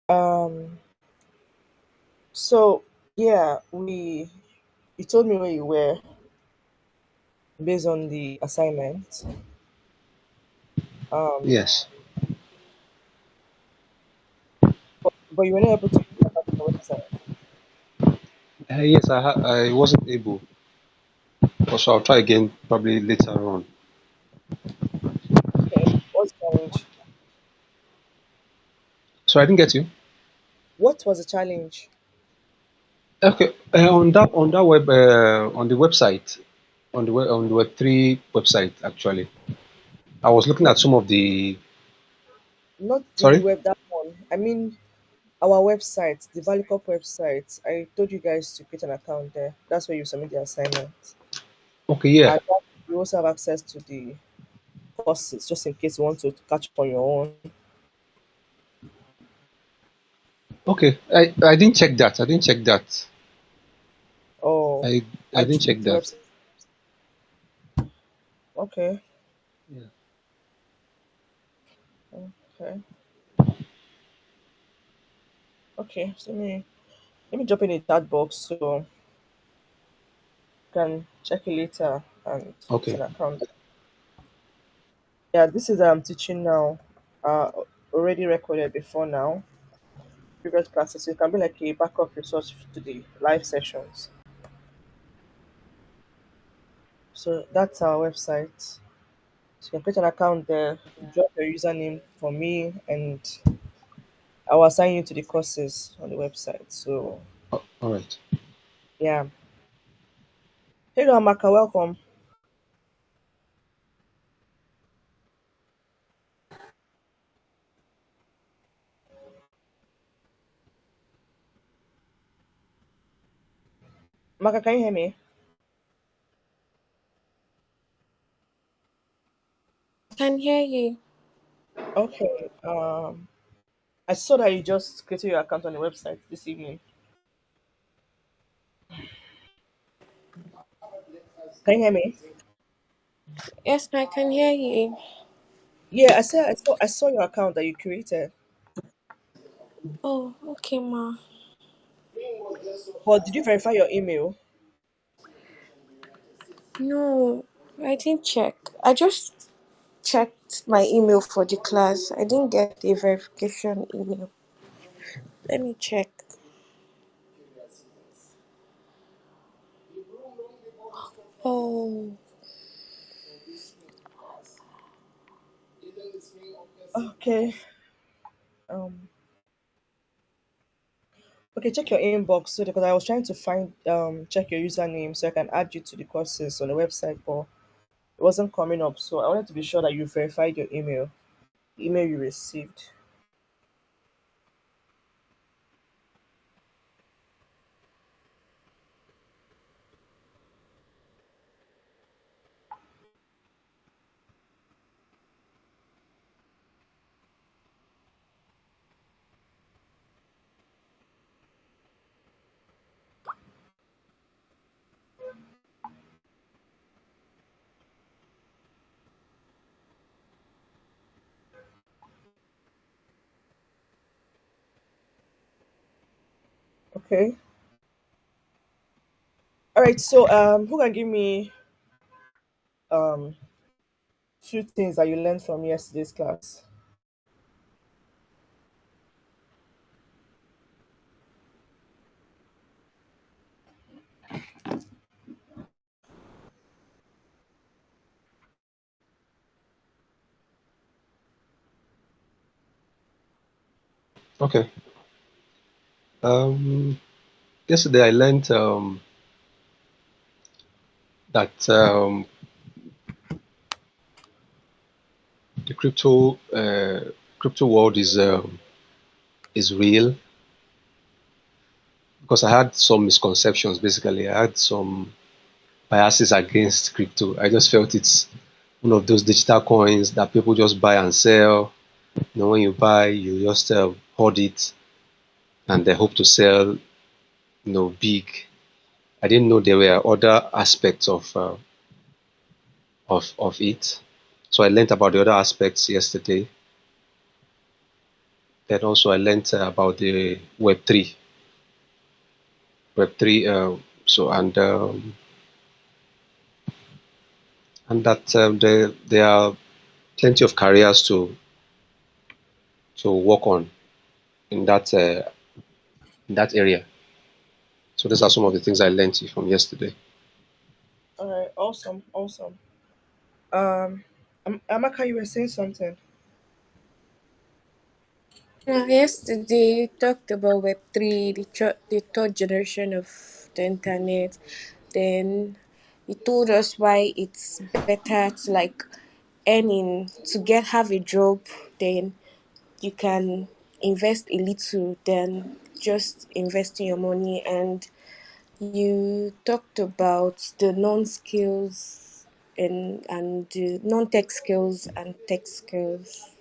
Um. So yeah, we. You told me where you were based on the assignment. Um. Yes. But you were not able to put it on the website. Yes, I wasn't able. So I'll try again probably later on. Okay. What's the challenge? So I didn't get you. What was the challenge? Okay. On that web on the website on the Web3 website actually, I was looking No, at some of the. not the Sorry. web. That one. I mean, our website, the Valucop website. I told you guys to create an account there. That's where you submit the assignment, Okay. Yeah. and that, you also have access to the courses, just in case you want to catch up on your own. Okay. I didn't check that. I didn't check that. Oh, I I didn't check checked the that. website. Okay. Yeah. Okay. Okay. So let me drop in a chat box so you can check it later and create Okay. an account. Yeah, this is teaching now. Already recorded before now. Previous classes. So it can be like a backup resource to the live sessions. So that's our website. So you can create an account there, drop your username for me, and I will assign you to the courses on the website. So All right. yeah. Hello, Amaka. Welcome. Amaka, can you hear me? Can hear you. Okay. I saw that you just created your account on the website this evening. Can you hear me? Yes, I can hear you. Yeah, I said I saw your account that you created. Oh, okay, ma. But did you verify your email? No, I didn't check. I just checked my email for the class. I didn't get a verification email. Let me check. Oh, Okay. Um. Okay, check your inbox so because I was trying to find check your username so I can add you to the courses on the website, but it wasn't coming up. So I wanted to be sure that you verified your email, the email you received. Okay. All right. So who can give me um few things that you learned from yesterday's class? Okay. Yesterday I learned that the crypto world is real because I had some misconceptions. Basically, I had some biases against crypto. I just felt it's one of those digital coins that people just buy and sell. When you buy, you just hold it and they hope to sell, big. I didn't know there were other aspects of it. So I learned about the other aspects yesterday. Then also I learned about the Web3. So and that there are plenty of careers to work on in that area. So these are some of the things I learned from yesterday. All right, awesome, awesome. Um, Amaka, you were saying something. Yesterday, you talked about Web3, the third generation of the internet. Then you told us why it's better to like earning to get have a job. Then you can invest a little, then just investing your money. And you talked about the non skills and the non tech skills and tech skills.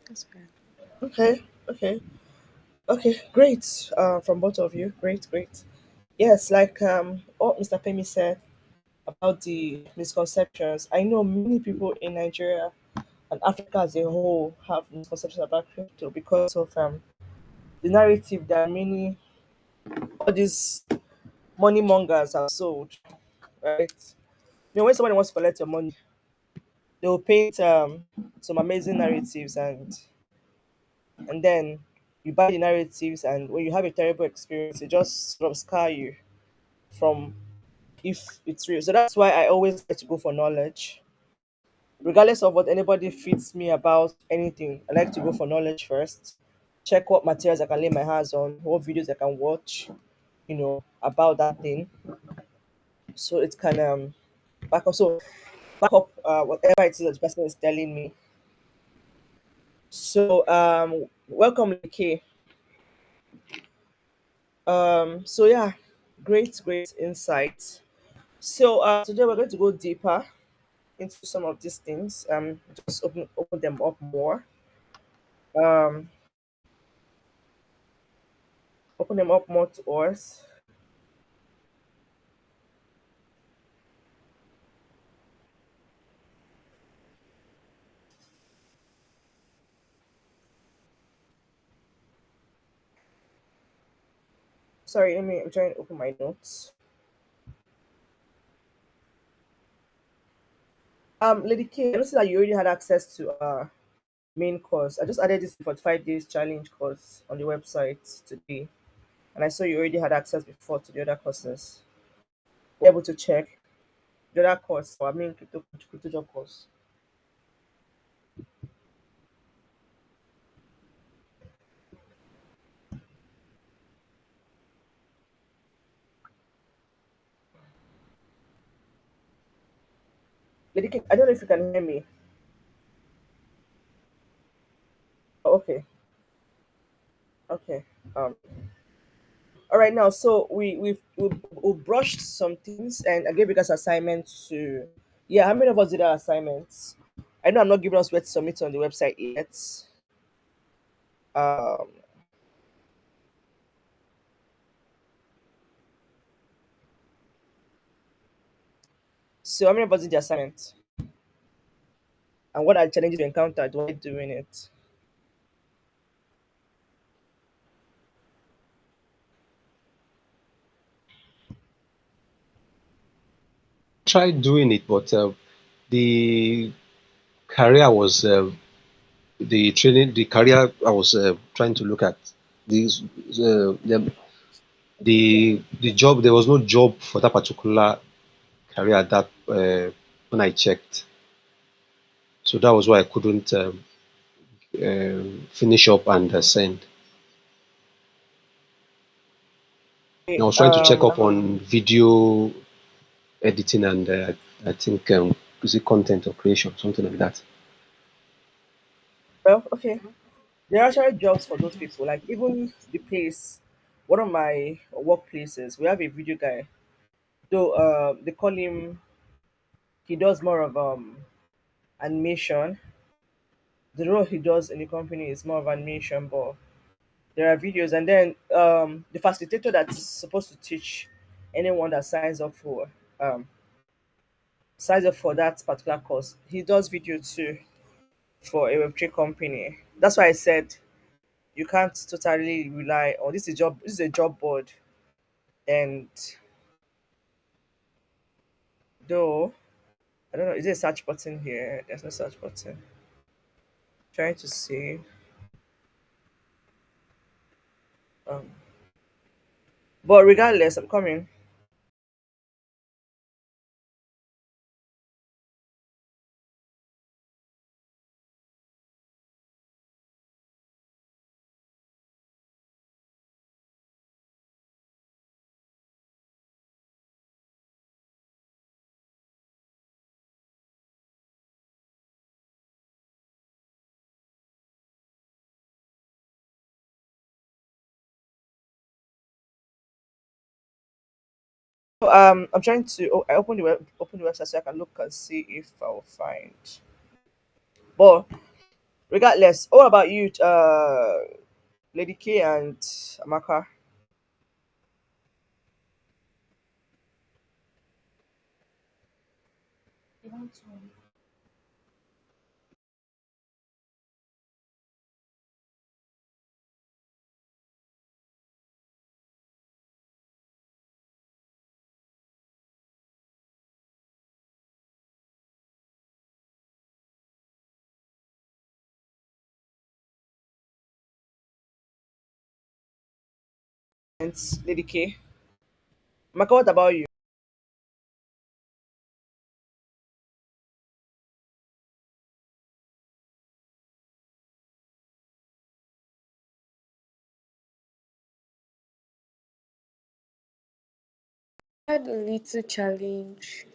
That's right. Okay, okay, okay, great. From both of you, great, great. Yes, like what Mr. Pemi said about the misconceptions. I know many people in Nigeria and Africa as a whole have misconceptions about crypto because of the narrative that many all these money mongers have sold. Right? When somebody wants to collect your money, they will paint some amazing narratives, and then you buy the narratives, and when you have a terrible experience, it just sort of scar you from if it's real. So that's why I always like to go for knowledge. Regardless of what anybody feeds me about anything, I like to go for knowledge first. Check what materials I can lay my hands on, what videos I can watch, about that thing. So it can back up whatever it is that the person is telling me. So welcome, K. So yeah, great, great insight. So today we're going to go deeper into some of these things. Just open them up more. Um, open them up more to us. Sorry, I'm trying to open my notes. Lady K, I noticed that you already had access to main course. I just added this 45 days challenge course on the website today, and I saw you already had access before to the other courses. Be able to check the other course, or I mean crypto job course. Lady K, I don't know if you can hear me. Oh, okay, okay. All right, now so we brushed some things, and I gave you guys assignments to. Yeah, how many of us did our assignments? I know I'm not giving us where to submit on the website yet. Um, so how many of us did the assignment? And what are the challenges you encountered while doing it? Tried doing it, but the career was the career I was trying to look at these the job. There was no job for that particular career at that when I checked. So that was why I couldn't finish up and send. I Okay, was trying to check up on video editing and I think is it content or creation, something like that. well, okay. There are actually jobs for those people. Like even the place, one of my workplaces, we have a video guy. Though they call him, he does more of animation. The role he does in the company is more of animation, but there are videos. And then the facilitator that's supposed to teach anyone that um signs up for that particular course, he does video too for a Web3 company. That's why I said you can't totally rely on this. Is job. This is a job board, and though I don't know, is there a search button here? There's no search button. Trying to see. Um, but regardless, I'm coming. So, I'm trying to. Oh, I open the website so I can look and see if I'll find. But regardless, what about you, Lady K and Amaka? And Lady K. Amaka, what about you? I had a little challenge.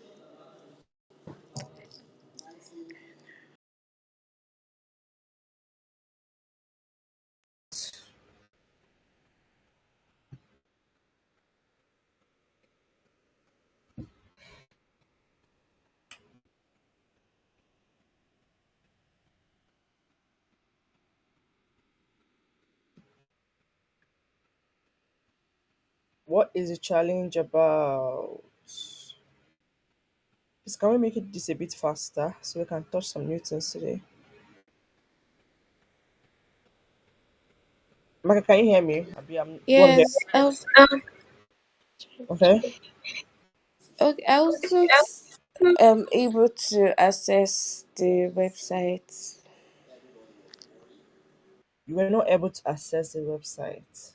What is the challenge about? Please, can we make it this a bit faster so we can touch some new things today? Amaka, can you hear me? Abi, do you want to hear? Yes, I was Okay. okay. I wasn't able to access the website. You were not able to access the website.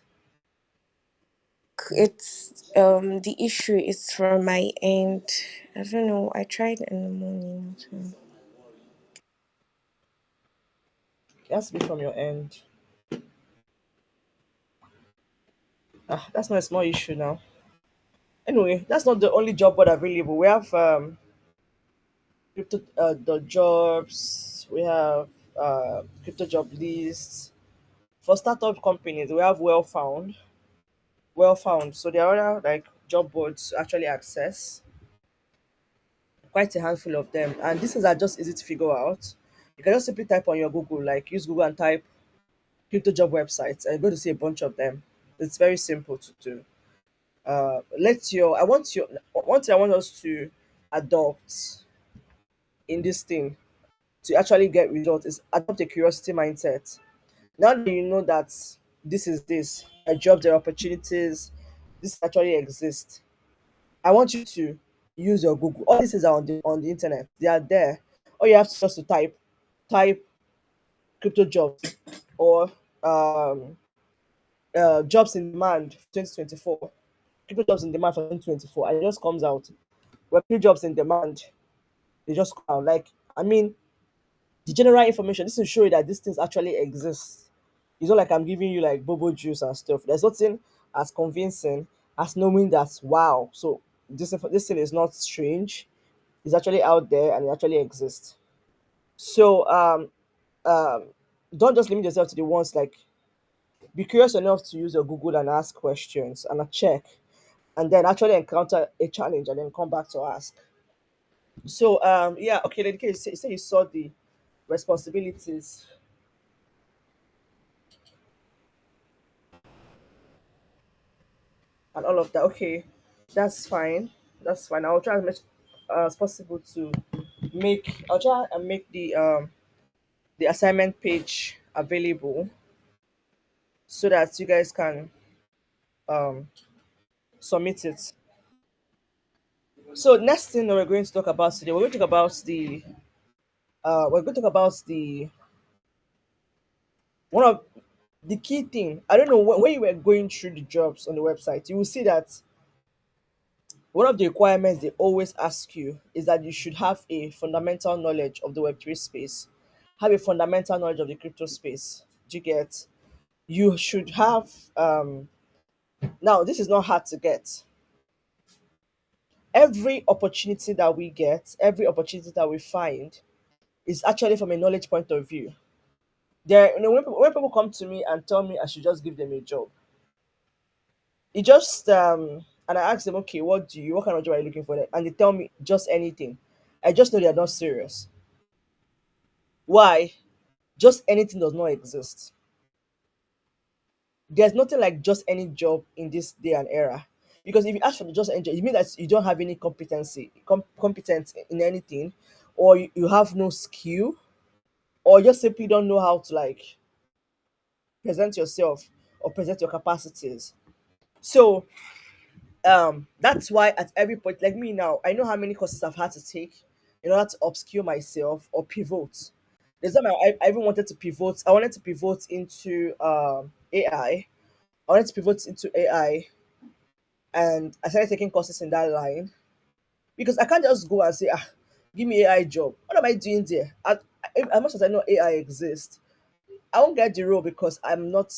It's the issue is from my end. I don't know. I tried in the morning. So. It has to be from your end. Ah, that's not a small issue now. Anyway, that's not the only job board available. We have crypto the jobs. We have crypto job lists for startup companies. We have well found. So there are other like job boards to actually access. Quite a handful of them, and these things are just easy to figure out. You can just simply type on your Google, like use Google and type crypto job websites, and you're going to see a bunch of them. It's very simple to do. Let your I want your One thing I want us to adopt in this thing to actually get results is adopt a curiosity mindset. Now that you know that this a job, there are opportunities, this actually exists. I want you to use your Google. All these things are on the internet. They are there. All you have to just to type crypto jobs or um jobs in demand 2024. Crypto jobs in demand for 2024. And it just comes out. Web three jobs in demand. They just come out. Like I mean, the general information. This will show you that these things actually exist. It's not like I'm giving you like bobo juice and stuff. There's nothing as convincing as knowing that wow. So this thing is not strange. It's actually out there and it actually exists. So um don't just limit yourself to the ones like be curious enough to use your Google and ask questions and a check and then actually encounter a challenge and then come back to ask. So yeah, okay, then say you saw the responsibilities and all of that. Okay, that's fine. That's fine. I'll try as much as possible to I'll try and make the assignment page available so that you guys can um, submit it. So next thing that we're going to talk about today, we're going to talk about the one of the key thing. I don't know when you were going through the jobs on the website, you will see that one of the requirements they always ask you is that you should have a fundamental knowledge of the Web3 space, have a fundamental knowledge of the crypto space. Do you get? You should have. Now, this is not hard to get. Every opportunity that we get, every opportunity that we find, is actually from a knowledge point of view. When people come to me and tell me I should just give them a job, it just and I ask them, okay, what kind of job are you looking for? And they tell me just anything. I just know they are not serious. Why? Just anything does not exist. There's nothing like just any job in this day and era. Because if you ask for the just any job, it means that you don't have any competence in anything, or you have no skill, or you just simply don't know how to like present yourself or present your capacities. So that's why at every point, like me now, I know how many courses I've had to take in order to upskill myself or pivot. There's time I even wanted to pivot. I wanted to pivot into AI. I wanted to pivot into AI, and I started taking courses in that line because I can't just go and say, give me AI job. What am I doing there? As much as I know AI exists, I won't get the role because I'm not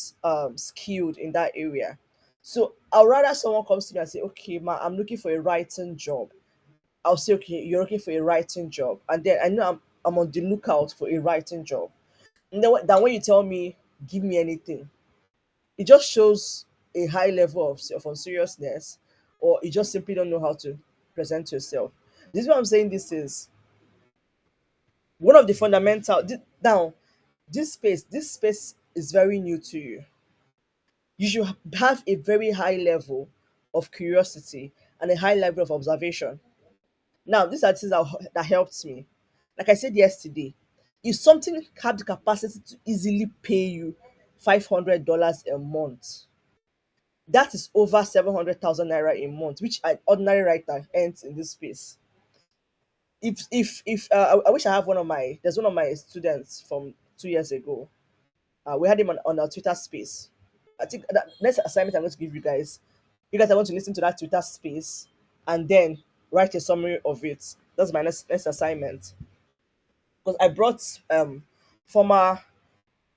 skilled in that area. So I'd rather someone comes to me and say, okay, ma, I'm looking for a writing job. I'll say, okay, you're looking for a writing job. And then I know I'm on the lookout for a writing job. And then when you tell me, give me anything, it just shows a high level of unseriousness, or you just simply don't know how to present yourself. This is what I'm saying. This is one of the now, this space is very new to you. You should have a very high level of curiosity and a high level of observation. Now, these are things that helped me. Like I said yesterday, if something had the capacity to easily pay you $500 a month, that is over 700,000 naira a month, which an ordinary writer earns in this space. If I wish I have there's one of my students from 2 years ago. We had him on our Twitter space. I think that next assignment I'm going to give you guys are going to listen to that Twitter space and then write a summary of it. That's my next assignment. Because I brought former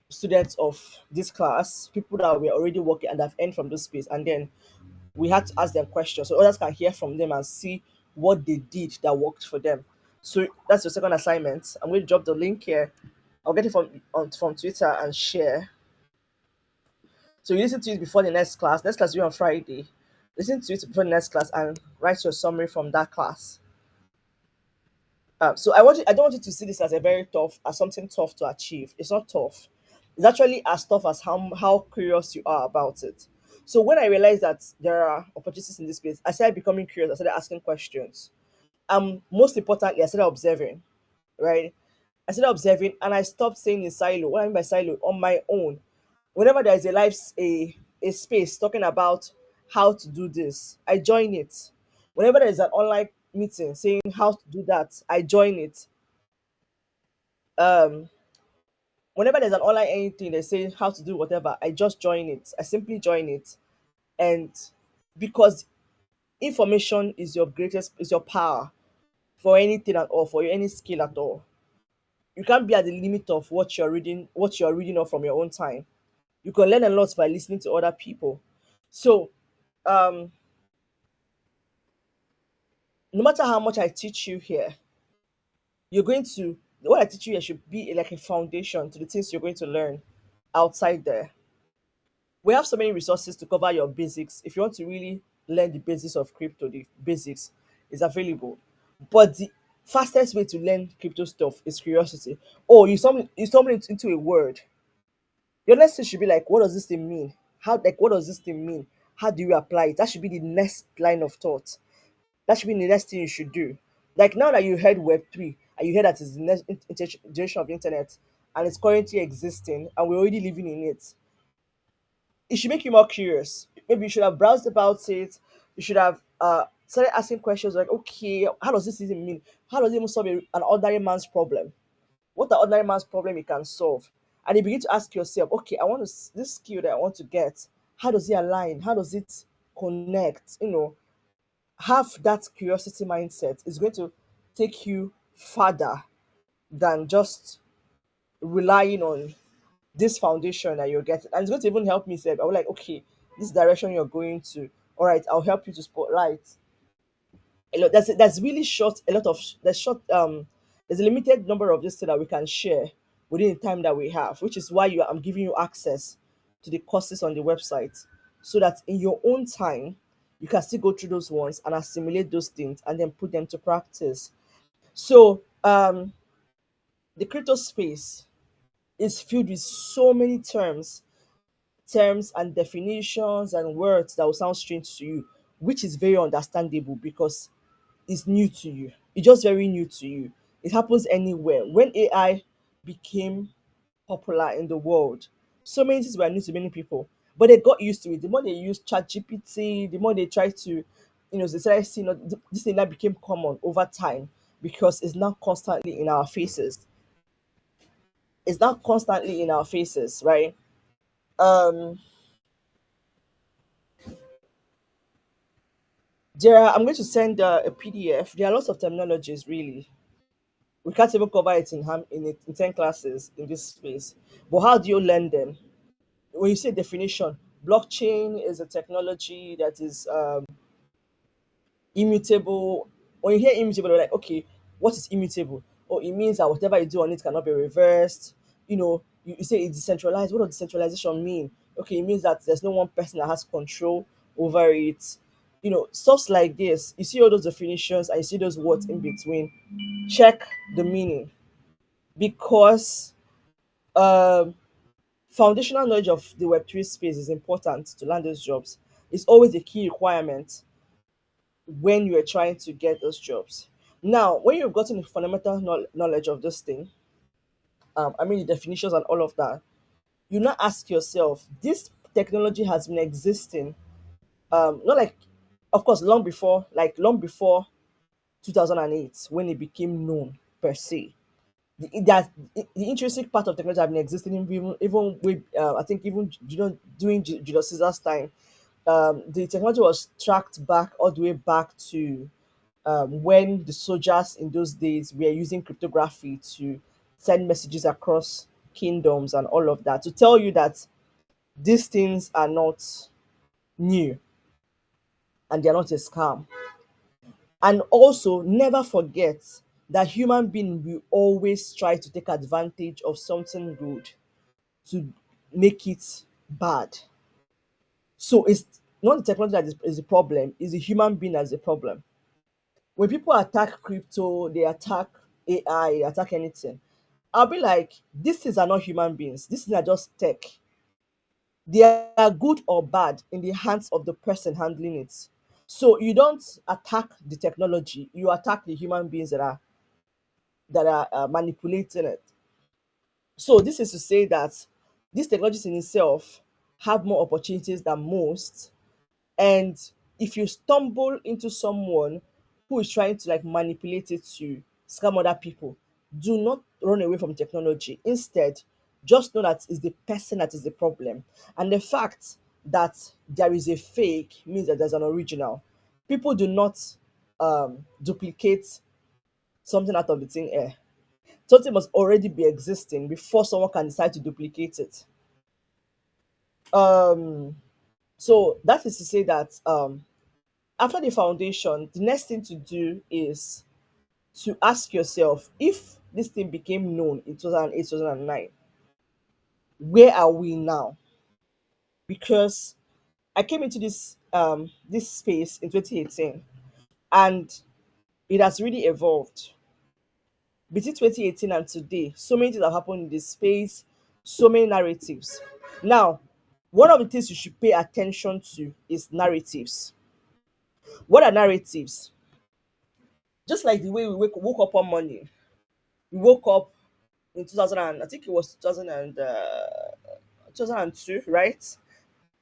students of this class, people that were already working and have earned from this space, and then we had to ask them questions so others can hear from them and see what they did that worked for them. So that's your second assignment. I'm going to drop the link here. I'll get it from Twitter and share. So you listen to it before the next class. Next class will be on Friday. Listen to it before the next class and write your summary from that class. So I don't want you to see this as as something tough to achieve. It's not tough. It's actually as tough as how curious you are about it. So when I realized that there are opportunities in this space, I started becoming curious. I started asking questions. Most importantly, I started observing. Right? I started observing, and I stopped saying in silo. What I mean by silo, on my own. Whenever there is a space talking about how to do this, I join it. Whenever there is an online meeting saying how to do that, I join it. Um, Whenever there's an online anything they say how to do whatever, I just join it. I simply join it, and because information is your power for anything at all, for any skill at all. You can't be at the limit of what you're reading off from your own time. You can learn a lot by listening to other people. So um no matter how much I teach you here, you're going to what I teach you here should be like a foundation to the things you're going to learn outside there. We have so many resources to cover your basics. If you want to really learn the basics of crypto, the basics is available. But the fastest way to learn crypto stuff is curiosity. Oh, you stumble into a word. Your next thing should be like, what does this thing mean? What does this thing mean? How do you apply it? That should be the next line of thought. That should be the next thing you should do. Like now that you heard Web3 and you heard that it's the next generation of the internet and it's currently existing and we're already living in it, It should make you more curious. Maybe you should have browsed about it. You should have started asking questions like, okay, how does this even mean? How does it even solve an ordinary man's problem? What an ordinary man's problem it can solve? And you begin to ask yourself, okay, I want to this skill that I want to get. How does it align? How does it connect? Have that curiosity mindset is going to take you further than just relying on this foundation that you're getting. And it's going to even help me say, I was like, okay, this direction you're going to, all right, I'll help you to spotlight. That's really short, a lot of there's short there's a limited number of this thing that we can share within the time that we have, which is why I'm giving you access to the courses on the website so that in your own time you can still go through those ones and assimilate those things and then put them to practice. So the crypto space is filled with so many terms and definitions and words that will sound strange to you, which is very understandable because it's new to you. It's just very new to you. It happens anywhere. When AI became popular in the world, so many things were new to many people, but they got used to it. The more they use ChatGPT, the more they try to, they started seeing this thing that became common over time because it's now constantly in our faces. It's now constantly in our faces, right? Um, I'm going to send a PDF. There are lots of terminologies, really. We can't even cover it in 10 classes in this space. But how do you learn them? When you say definition, blockchain is a technology that is immutable. When you hear immutable, you're like, okay, what is immutable? Oh, it means that whatever you do on it cannot be reversed. You say it's decentralized. What does decentralization mean? Okay, it means that there's no one person that has control over it. Stuff like this. You see all those definitions and you see those words in between. Check the meaning because um, foundational knowledge of the Web3 space is important to land those jobs. It's always a key requirement when you are trying to get those jobs. Now, when you've gotten the fundamental knowledge of this thing, I mean the definitions and all of that, you now ask yourself, this technology has been existing, not like, of course, long before 2008 when it became known per se. The intrinsic part of technology have been existing even with I think even during Julius Caesar's time. The technology was tracked back all the way back to when the soldiers in those days were using cryptography to send messages across kingdoms and all of that, to tell you that these things are not new and they are not a scam. And also, never forget that human being will always try to take advantage of something good to make it bad. So it's not the technology is the problem, it's the human being that's the problem. When people attack crypto, they attack AI, they attack anything. I'll be like, these things are not human beings. These things are just tech. They are good or bad in the hands of the person handling it. So you don't attack the technology, you attack the human beings that are manipulating it. So this is to say that these technologies in itself have more opportunities than most. And if you stumble into someone who is trying to like manipulate it to scam other people, do not run away from technology. Instead, just know that it's the person that is the problem. And the fact that there is a fake means that there's an original. People do not duplicate something out of the thin air. Something must already be existing before someone can decide to duplicate it. Um, so that is to say that after the foundation, the next thing to do is to ask yourself, if this thing became known in 2008, 2009, where are we now? Because I came into this space in 2018 and it has really evolved. Between 2018 and today, so many things have happened in this space, so many narratives. Now, one of the things you should pay attention to is narratives. What are narratives? Just like the way we woke up one morning, we woke up in 2000 and I think it was 2002, right?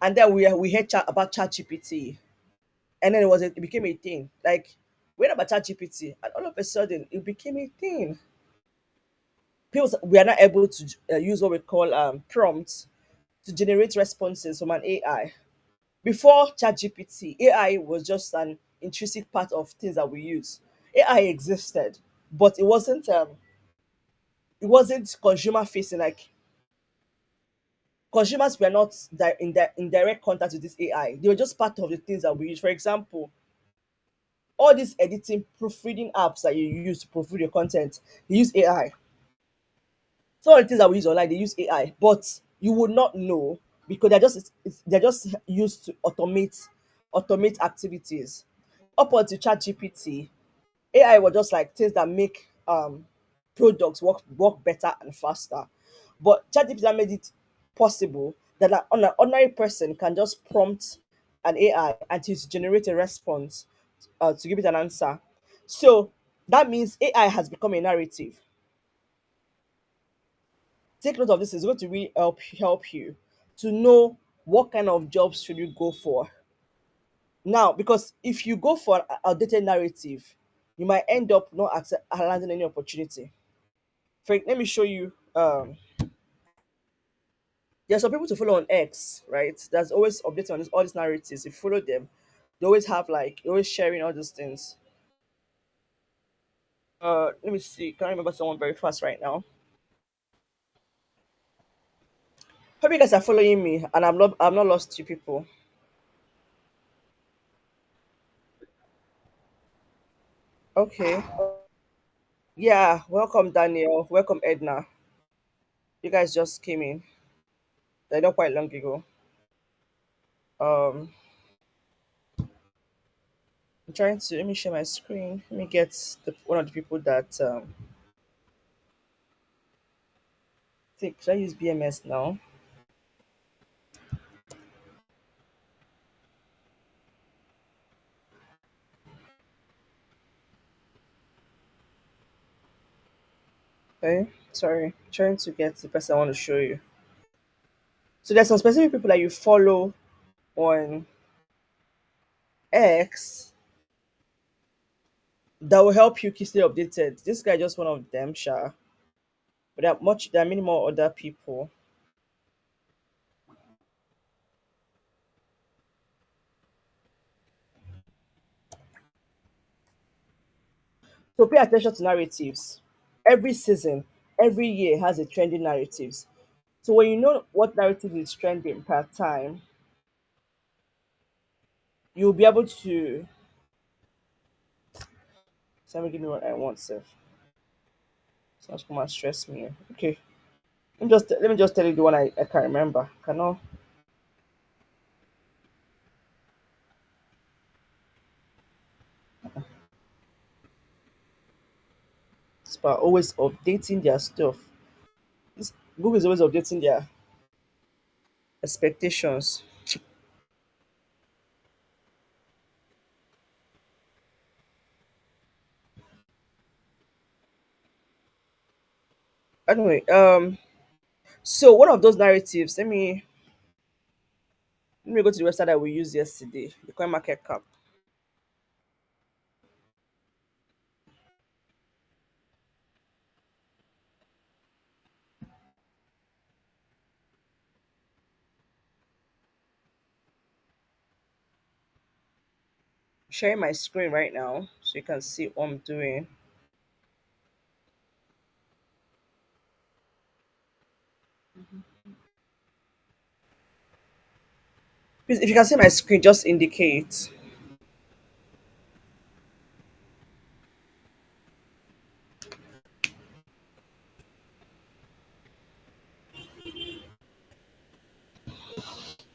And then we heard about ChatGPT, and then it became a thing. Like we heard about ChatGPT, and all of a sudden it became a thing. We are not able to use what we call prompts to generate responses from an AI. Before ChatGPT, AI was just an intrinsic part of things that we use. AI existed, but it wasn't consumer facing. Like consumers were not in direct contact with this AI. They were just part of the things that we use. For example, all these editing, proofreading apps that you use to proofread your content, they use AI. Some of the things that we use online, they use AI, but you would not know because they're just used to automate activities. Up until ChatGPT, AI was just like things that make products work better and faster. But ChatGPT made it possible that an ordinary person can just prompt an AI and to generate a response to give it an answer. So that means AI has become a narrative. Take note of this, is going to really help you to know what kind of jobs should you go for now, because if you go for an outdated narrative, you might end up not landing any opportunity. Let me show you. There's some people to follow on X, right? That's always updating on all these narratives. If you follow them, they always have like always sharing all these things. Let me see. Can't remember someone very fast right now. Hope you guys are following me, and I'm not lost you people. Okay. Yeah. Welcome, Daniel. Welcome, Edna. You guys just came in. They're not quite long ago. Um, I'm trying to let me share my screen. Let me get one of the people that think. Should I use BMS now? Okay. Sorry. Trying to get the person I want to show you. So there's some specific people that you follow on X that will help you keep stay updated. This guy just one of them, sure. But there are many more other people. So pay attention to narratives. Every season, every year has a trending narratives. So when you know what narrative is trending per time, you'll be able to somebody give me what I want, Seth. So much come and stress me. Okay. Let me just tell you the one I can remember. Cannot but always updating their stuff. Google is always updating their expectations. Anyway, so one of those narratives, let me go to the website that we used yesterday, the coin market cap. Sharing my screen right now so you can see what I'm doing. Please, if you can see my screen, just indicate.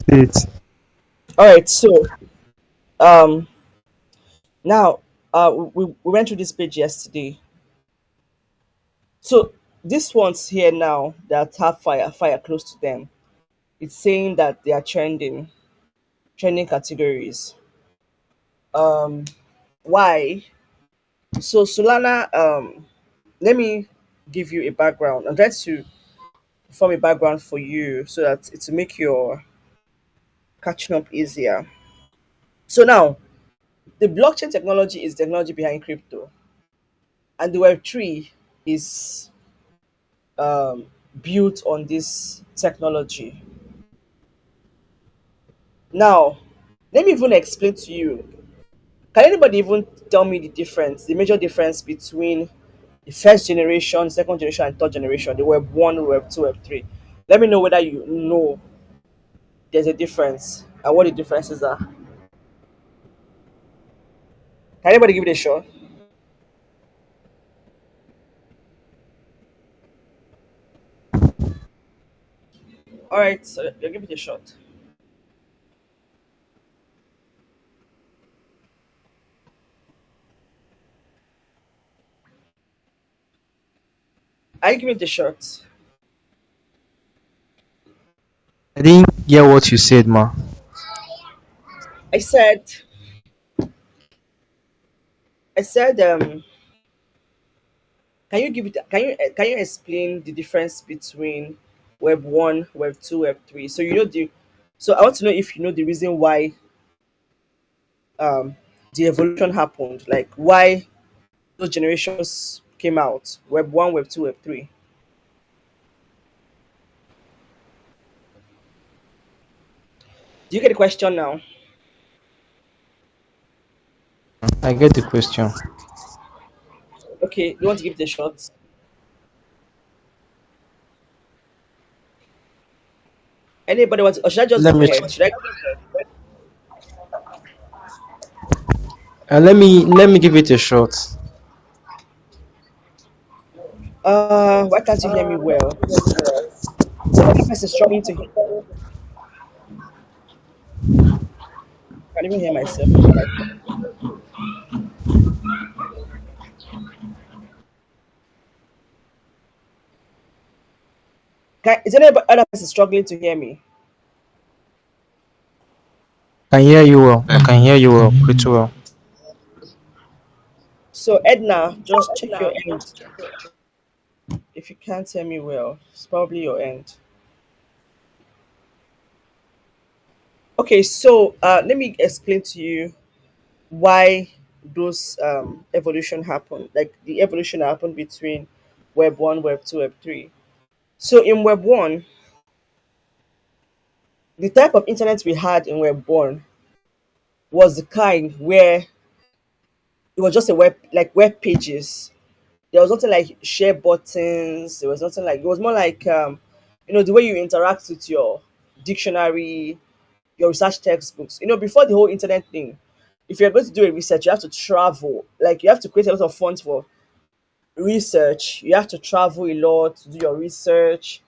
It's All right, so um now we went through this page yesterday. So these ones here now that have fire close to them, it's saying that they are trending categories. Um, why? So Solana, let me give you a background. I'm trying to form a background for you so that it will make your catching up easier. So now, the blockchain technology is technology behind crypto, and the Web3 is um, built on this technology. Now, let me even explain to you. Can anybody even tell me the difference, the major difference between the first generation, second generation, and third generation, the Web 1, Web 2, Web 3? Let me know whether you know there's a difference and what the differences are. Can anybody give it a shot? All right, so you give it a shot. I give it a shot. I didn't hear what you said, ma. I said, I said, can you give it? Can you explain the difference between Web 1, Web 2, Web 3? So you know the. So I want to know if you know the reason why the evolution happened, like why those generations came out, Web 1, Web 2, Web 3. Do you get the question now? I get the question. Okay, you want to give it a shot? Anybody want to, or should I just Let go me ahead? Should I? let me give it a shot. Why can't you hear me well? Is the other person struggling to hear? I can't even hear myself again. Is any other person struggling to hear me? I can hear you well. I can hear you well, pretty well. So Edna, just check your end. If you can't hear me well, it's probably your end. Okay, so let me explain to you why those evolution happened. Like the evolution happened between Web 1, Web 2, Web 3. So in Web 1, the type of internet we had in Web 1 was the kind where it was just a web, like web pages. There was nothing like share buttons. There was nothing like, it was more like the way you interact with your dictionary, your research textbooks. Before the whole internet thing, if you're going to do a research, you have to travel. Like you have to create a lot of funds for research. You have to travel a lot to do your research.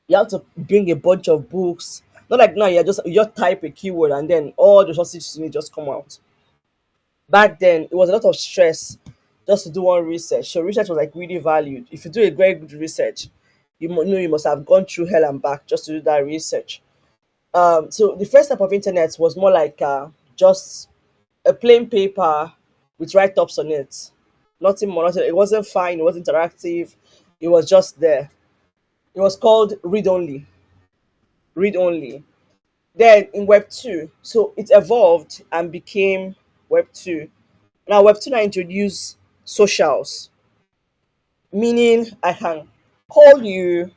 You have to bring a bunch of books. Not like now, you just type a keyword and then all the resources you need just come out. Back then, it was a lot of stress just to do one research. So research was like really valued. If you do a very good research, you must have gone through hell and back just to do that research. So the first type of internet was more like just a plain paper with write-ups on it. Nothing more. Nothing. It wasn't fine. It wasn't interactive. It was just there. It was called read only. Read only. Then in Web 2, so it evolved and became Web 2. Now Web 2 now introduced socials, meaning I can call you,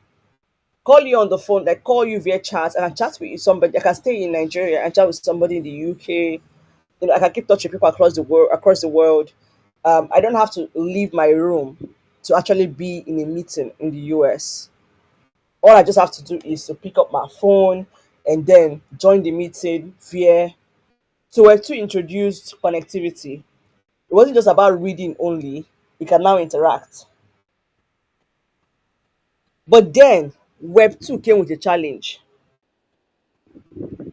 call you on the phone, like call you via chat. I can chat with somebody. I can stay in Nigeria and chat with somebody in the UK. I can keep touch with people across the world. I don't have to leave my room to actually be in a meeting in the US. All I just have to do is to pick up my phone and then join the meeting via. So Web 2 introduced connectivity. It wasn't just about reading only. You can now interact. But then Web 2 came with a challenge.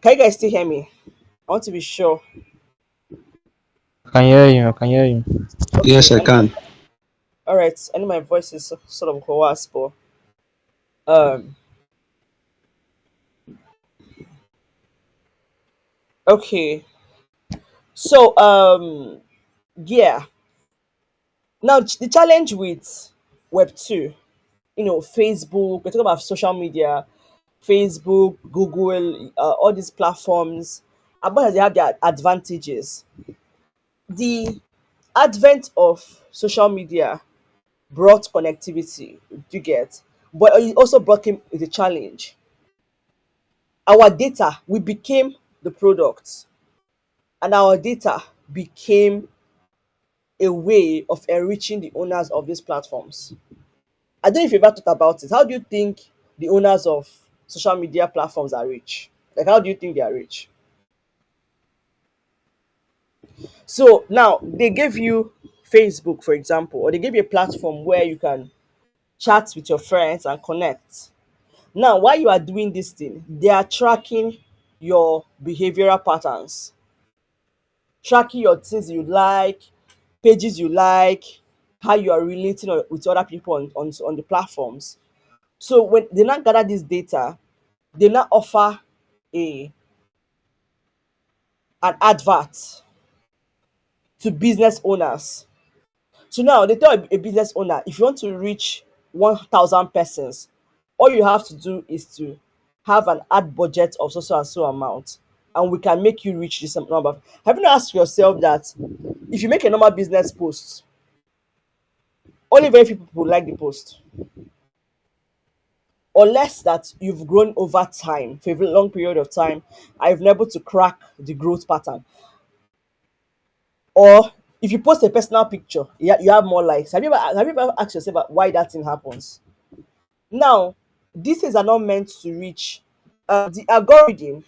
Can you guys still hear me? I want to be sure. I can hear you. I can hear you. Yes, Okay. I can. All right. I know my voice is sort of hoarse, but um. Okay. So yeah. Now the challenge with Web 2, Facebook. We're talking about social media. Facebook, Google, all these platforms, as much as they have their advantages, the advent of social media brought connectivity, you get, but it also brought him with a challenge. Our data, we became the product, and our data became a way of enriching the owners of these platforms. I don't know if you've ever thought about it. How do you think the owners of social media platforms are rich? Like, how do you think they are rich? So now they gave you Facebook, for example, or they gave you a platform where you can chat with your friends and connect. Now, while you are doing this thing, they are tracking your behavioral patterns, tracking your things you like, pages you like, how you are relating with other people on the platforms. So when they now gather this data, they now offer a an advert to business owners. So now they tell a business owner, if you want to reach 1,000 persons, all you have to do is to have an ad budget of so and so amount, and we can make you reach this number. Have you not asked yourself that if you make a normal business post, only very few people like the post, unless that you've grown over time for a very long period of time, I've been able to crack the growth pattern. Or if you post a personal picture, you have more likes. Have you ever asked yourself why that thing happens? Now, these things are not meant to reach the algorithm.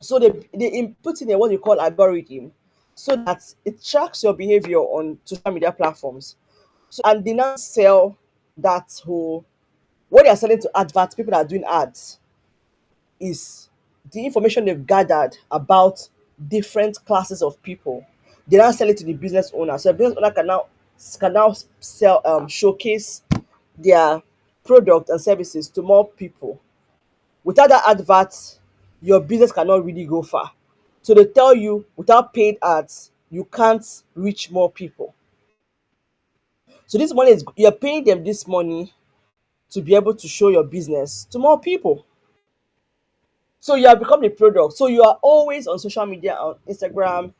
So they input in a what you call algorithm, so that it tracks your behavior on social media platforms. So and they now sell that whole, what they are selling to adverts, people that are doing ads, is the information they've gathered about different classes of people. They now sell it to the business owner. So the business owner can now sell, showcase their product and services to more people. Without that advert, your business cannot really go far. So they tell you without paid ads, you can't reach more people. So this money is, you're paying them this money to be able to show your business to more people. So you have become the product. So you are always on social media, on Instagram,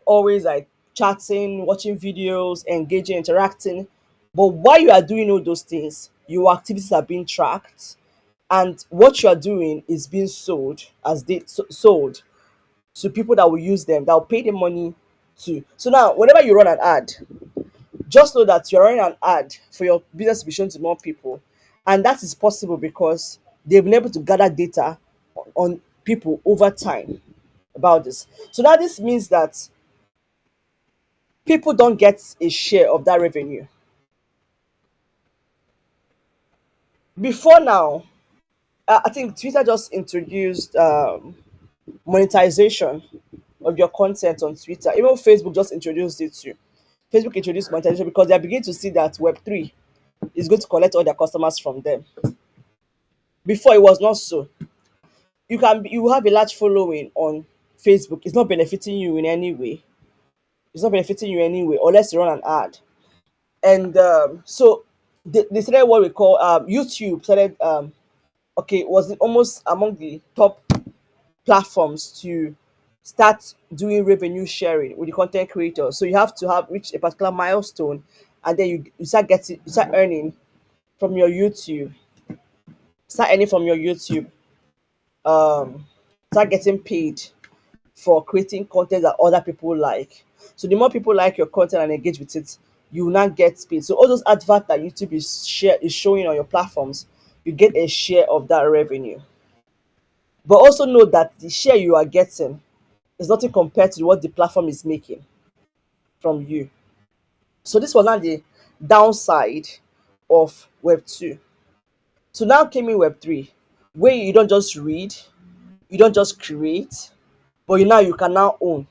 always like chatting, watching videos, engaging, interacting. But while you are doing all those things, your activities are being tracked, and what you are doing is being sold as sold to people that will use them, that will pay the money to. So now, whenever you run an ad, just know that you're running an ad for your business to be shown to more people, and that is possible because they've been able to gather data on people over time about this. So now this means that people don't get a share of that revenue. Before now, I think Twitter just introduced monetization of your content on Twitter. Even Facebook just introduced it too. Facebook introduced monetization because they are beginning to see that Web3 is going to collect all their customers from them. Before it was not so. You have a large following on Facebook. It's not benefiting you in any way. It's not benefiting you anyway unless you run an ad. And so they started what we call YouTube started, okay, was almost among the top platforms to start doing revenue sharing with the content creators. So you have to have reached a particular milestone, and then you start earning from your YouTube, start earning from your YouTube, um, start getting paid for creating content that other people like. So the more people like your content and engage with it, you will not get paid. So all those adverts that YouTube is showing on your platforms, you get a share of that revenue. But also know that the share you are getting is nothing compared to what the platform is making from you. So this was not the downside of Web 2. So now came in Web 3, where you don't just read, you don't just create, but you can now own.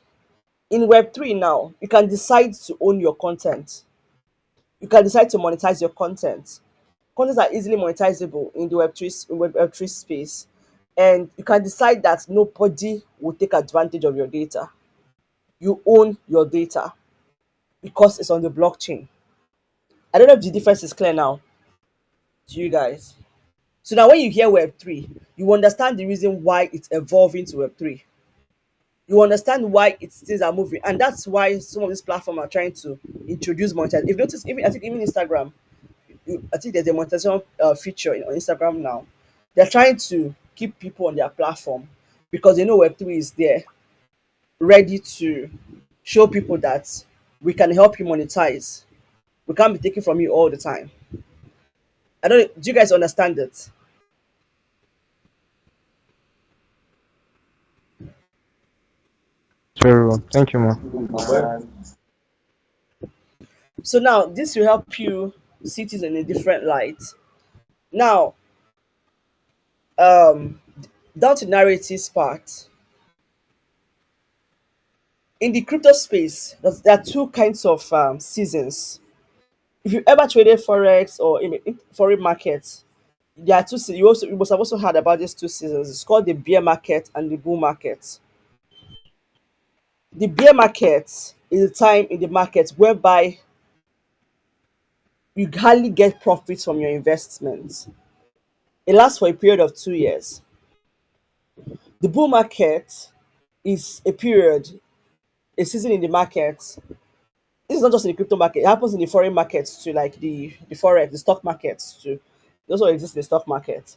In Web 3 now, you can decide to own your content. You can decide to monetize your content. Contents are easily monetizable in the Web3 space. And you can decide that nobody will take advantage of your data. You own your data because it's on the blockchain. I don't know if the difference is clear now to you guys. So now when you hear Web3, you understand the reason why it's evolving to Web3. You understand why its things are moving, and that's why some of these platforms are trying to introduce monetization. If you notice, even I think even Instagram, I think there's a monetization feature on Instagram now. They're trying to keep people on their platform because they know Web3 is there, ready to show people that we can help you monetize. We can't be taking from you all the time. I don't. Do you guys understand it? Very well. Thank you, ma. So now this will help you see things in a different light. Now, um, down to narratives part. In the crypto space, there are two kinds of seasons. If you ever traded forex or in foreign markets, there are two. You must have also heard about these two seasons. It's called the bear market and the bull market. The bear market is a time in the market whereby you hardly get profits from your investments. It lasts for a period of 2 years. The bull market is a period, a season in the market. This is not just in the crypto market, it happens in the foreign markets too, like the forex, the stock markets too. It also exists in the stock market.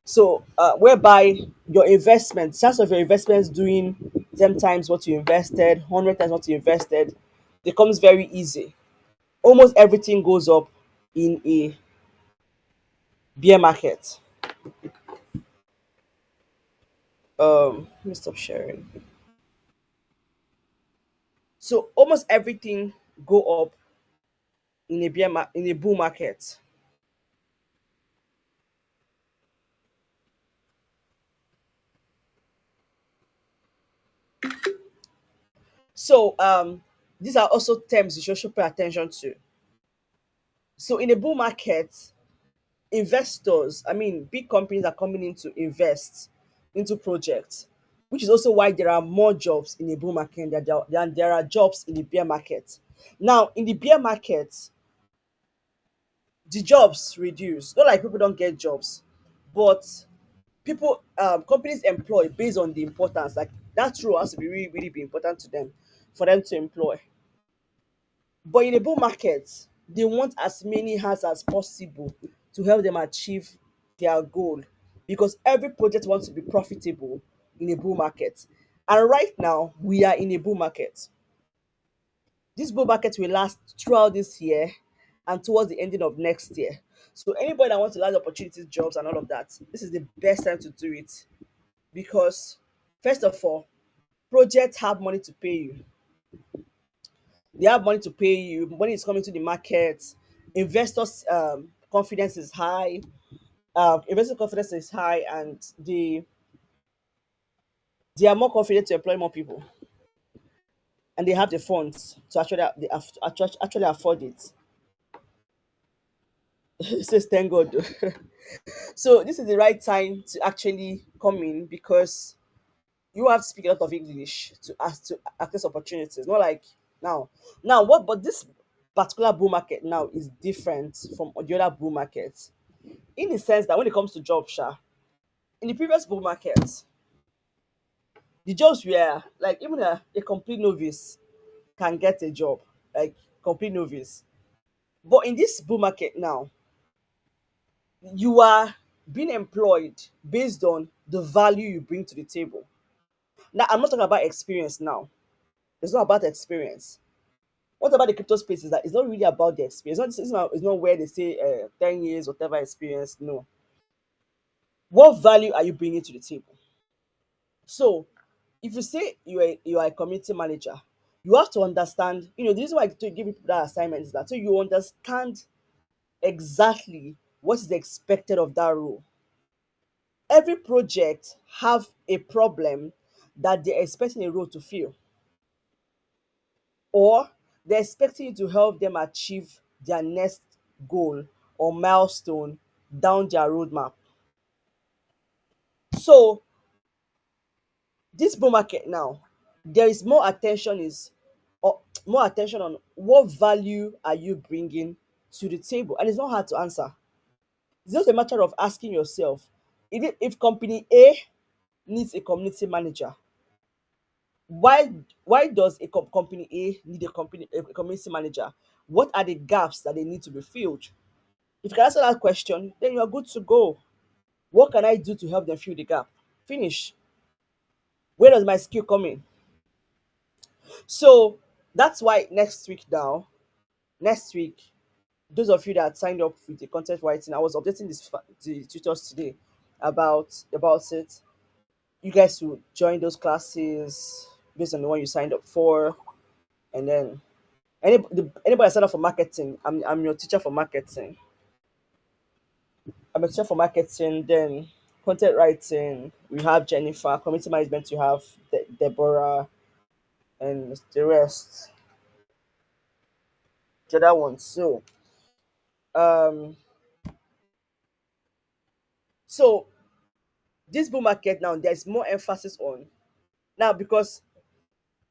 So, whereby your investment, chance of your investments doing 10 times what you invested, 100 times what you invested, becomes very easy. Almost everything goes up in a bear market. Let me stop sharing. So, almost everything go up in a in a bull market. So, these are also terms you should pay attention to. So, in a bull market, investors, I mean, big companies are coming in to invest into projects, which is also why there are more jobs in a bull market than there are jobs in the bear market. Now, in the bear market, the jobs reduce. Not like people don't get jobs, but people, companies employ based on the importance. Like that role has to be really, really be important to them for them to employ. But in a bull market, they want as many hands as possible to help them achieve their goal because every project wants to be profitable in a bull market. And right now, we are in a bull market. This bull market will last throughout this year and towards the ending of next year. So anybody that wants to land opportunities, jobs, and all of that, this is the best time to do it because, first of all, projects have money to pay you. They have money to pay you. Money is coming to the market. Investors' confidence is high. Investor confidence is high, and they are more confident to employ more people, and they have the funds to actually afford it. It says thank God. So this is the right time to actually come in because you have to speak a lot of English to ask to access opportunities. Not like now. Now what? But this particular bull market now is different from the other bull markets in the sense that when it comes to job share, in the previous bull market, the jobs were like even a complete novice can get a job, like complete novice. But in this bull market now, you are being employed based on the value you bring to the table. Now, I'm not talking about experience now. It's not about experience. What about the crypto space is that it's not really about the experience. It's not where they say 10 years, whatever experience. No. What value are you bringing to the table? So, if you say you are a community manager, you have to understand, the reason why to give people that assignment is that so you understand exactly what is expected of that role. Every project have a problem that they're expecting a role to fill, or they're expecting you to help them achieve their next goal or milestone down their roadmap. So this bull market now, there is more attention is or more attention on what value are you bringing to the table, and it's not hard to answer. It's just a matter of asking yourself, if company A needs a community manager, why why does company A need a community manager? What are the gaps that they need to be filled? If you can answer that question, then you are good to go. What can I do to help them fill the gap? Finish. Where does my skill come in? So that's why next week, those of you that signed up with the content writing, I was updating the tutors today about it. You guys will join those classes based on the one you signed up for, and then anybody that signed up for marketing, I'm your teacher for marketing. I'm a teacher for marketing. Then content writing, we have Jennifer. Community management, you have Deborah, and the rest, the other ones. Um, so this bull market now, there's more emphasis on now because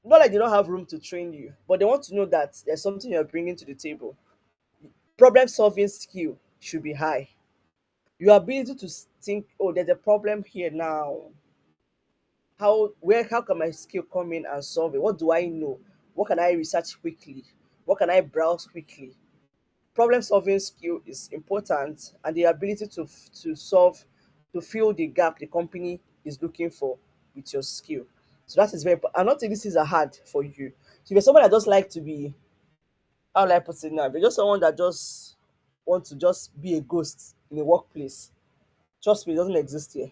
not like they don't have room to train you, but they want to know that there's something you're bringing to the table. Problem solving skill should be high. Your ability to think, oh, there's a problem here now. How can my skill come in and solve it? What do I know? What can I research quickly? What can I browse quickly? Problem solving skill is important, and the ability to fill the gap the company is looking for with your skill. So that is very important. I'm not saying this is a hard for you. So if you're someone that just like to be, how will I put it now? If you're just someone that just want to just be a ghost in a workplace, trust me, it doesn't exist here.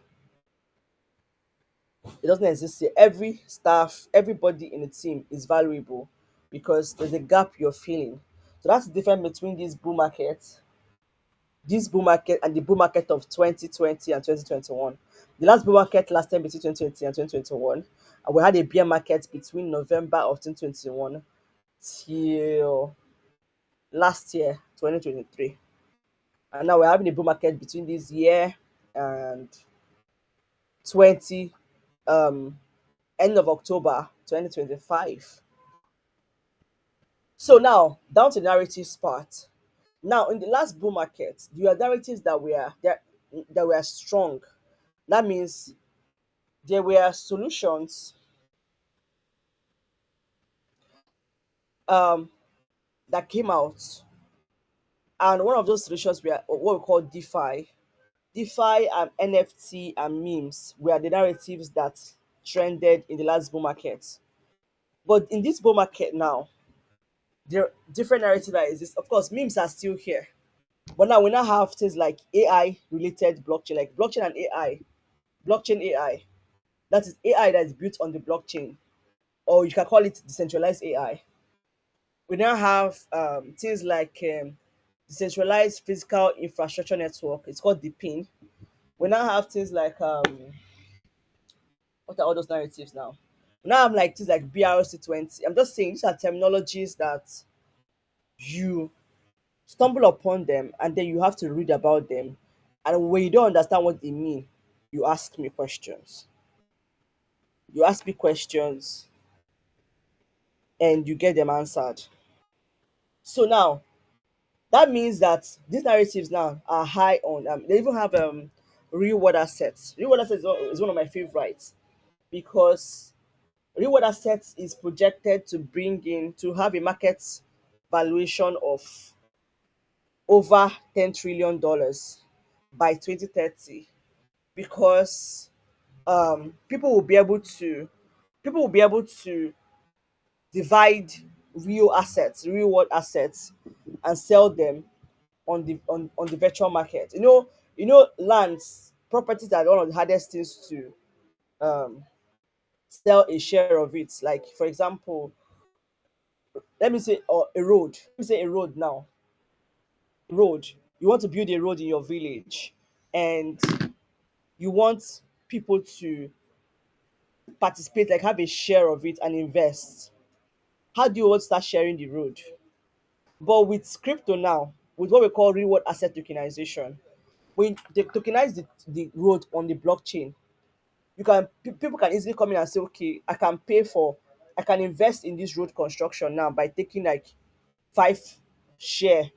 It doesn't exist here. Every staff, everybody in the team is valuable because there's a gap you're filling. So that's the difference between this bull market and the bull market of 2020 and 2021. The last bull market lasted between 2020 and 2021, and we had a bear market between November of 2021 till last year, 2023. And now we're having a bull market between this year and 20 um end of October 2025. So now down to the narratives part. Now in the last bull market, there were narratives that were strong. That means there were solutions um, that came out, and one of those solutions were what we call DeFi. DeFi and NFT and memes were the narratives that trended in the last bull market. But in this bull market now, there are different narratives that exist. Of course, memes are still here, but now we now have things like AI related blockchain, like blockchain and AI, blockchain AI. That is AI that is built on the blockchain, or you can call it decentralized AI. We now have things like decentralized physical infrastructure network. It's called the PIN. We now have things like what are all those narratives now? We now have like things like BRC20. I'm just saying these are terminologies that you stumble upon them and then you have to read about them. And when you don't understand what they mean, you ask me questions. You ask me questions and you get them answered. So now that means that these narratives now are high on. They even have real world assets. Real world assets is one of my favorites because real world assets is projected to bring in to have a market valuation of over $10 trillion by 2030 because people will be able to divide real world assets, and sell them on the virtual market. Lands, properties are one of the hardest things to um, sell a share of it. Like for example, let me say a road. Let me say a road now. Road. You want to build a road in your village, and you want people to participate, like have a share of it and invest. How do you want to start sharing the road? But with crypto now, with what we call real world asset tokenization, when they tokenize the road on the blockchain, people can easily come in and say, okay, I can invest in this road construction now by taking like 5 share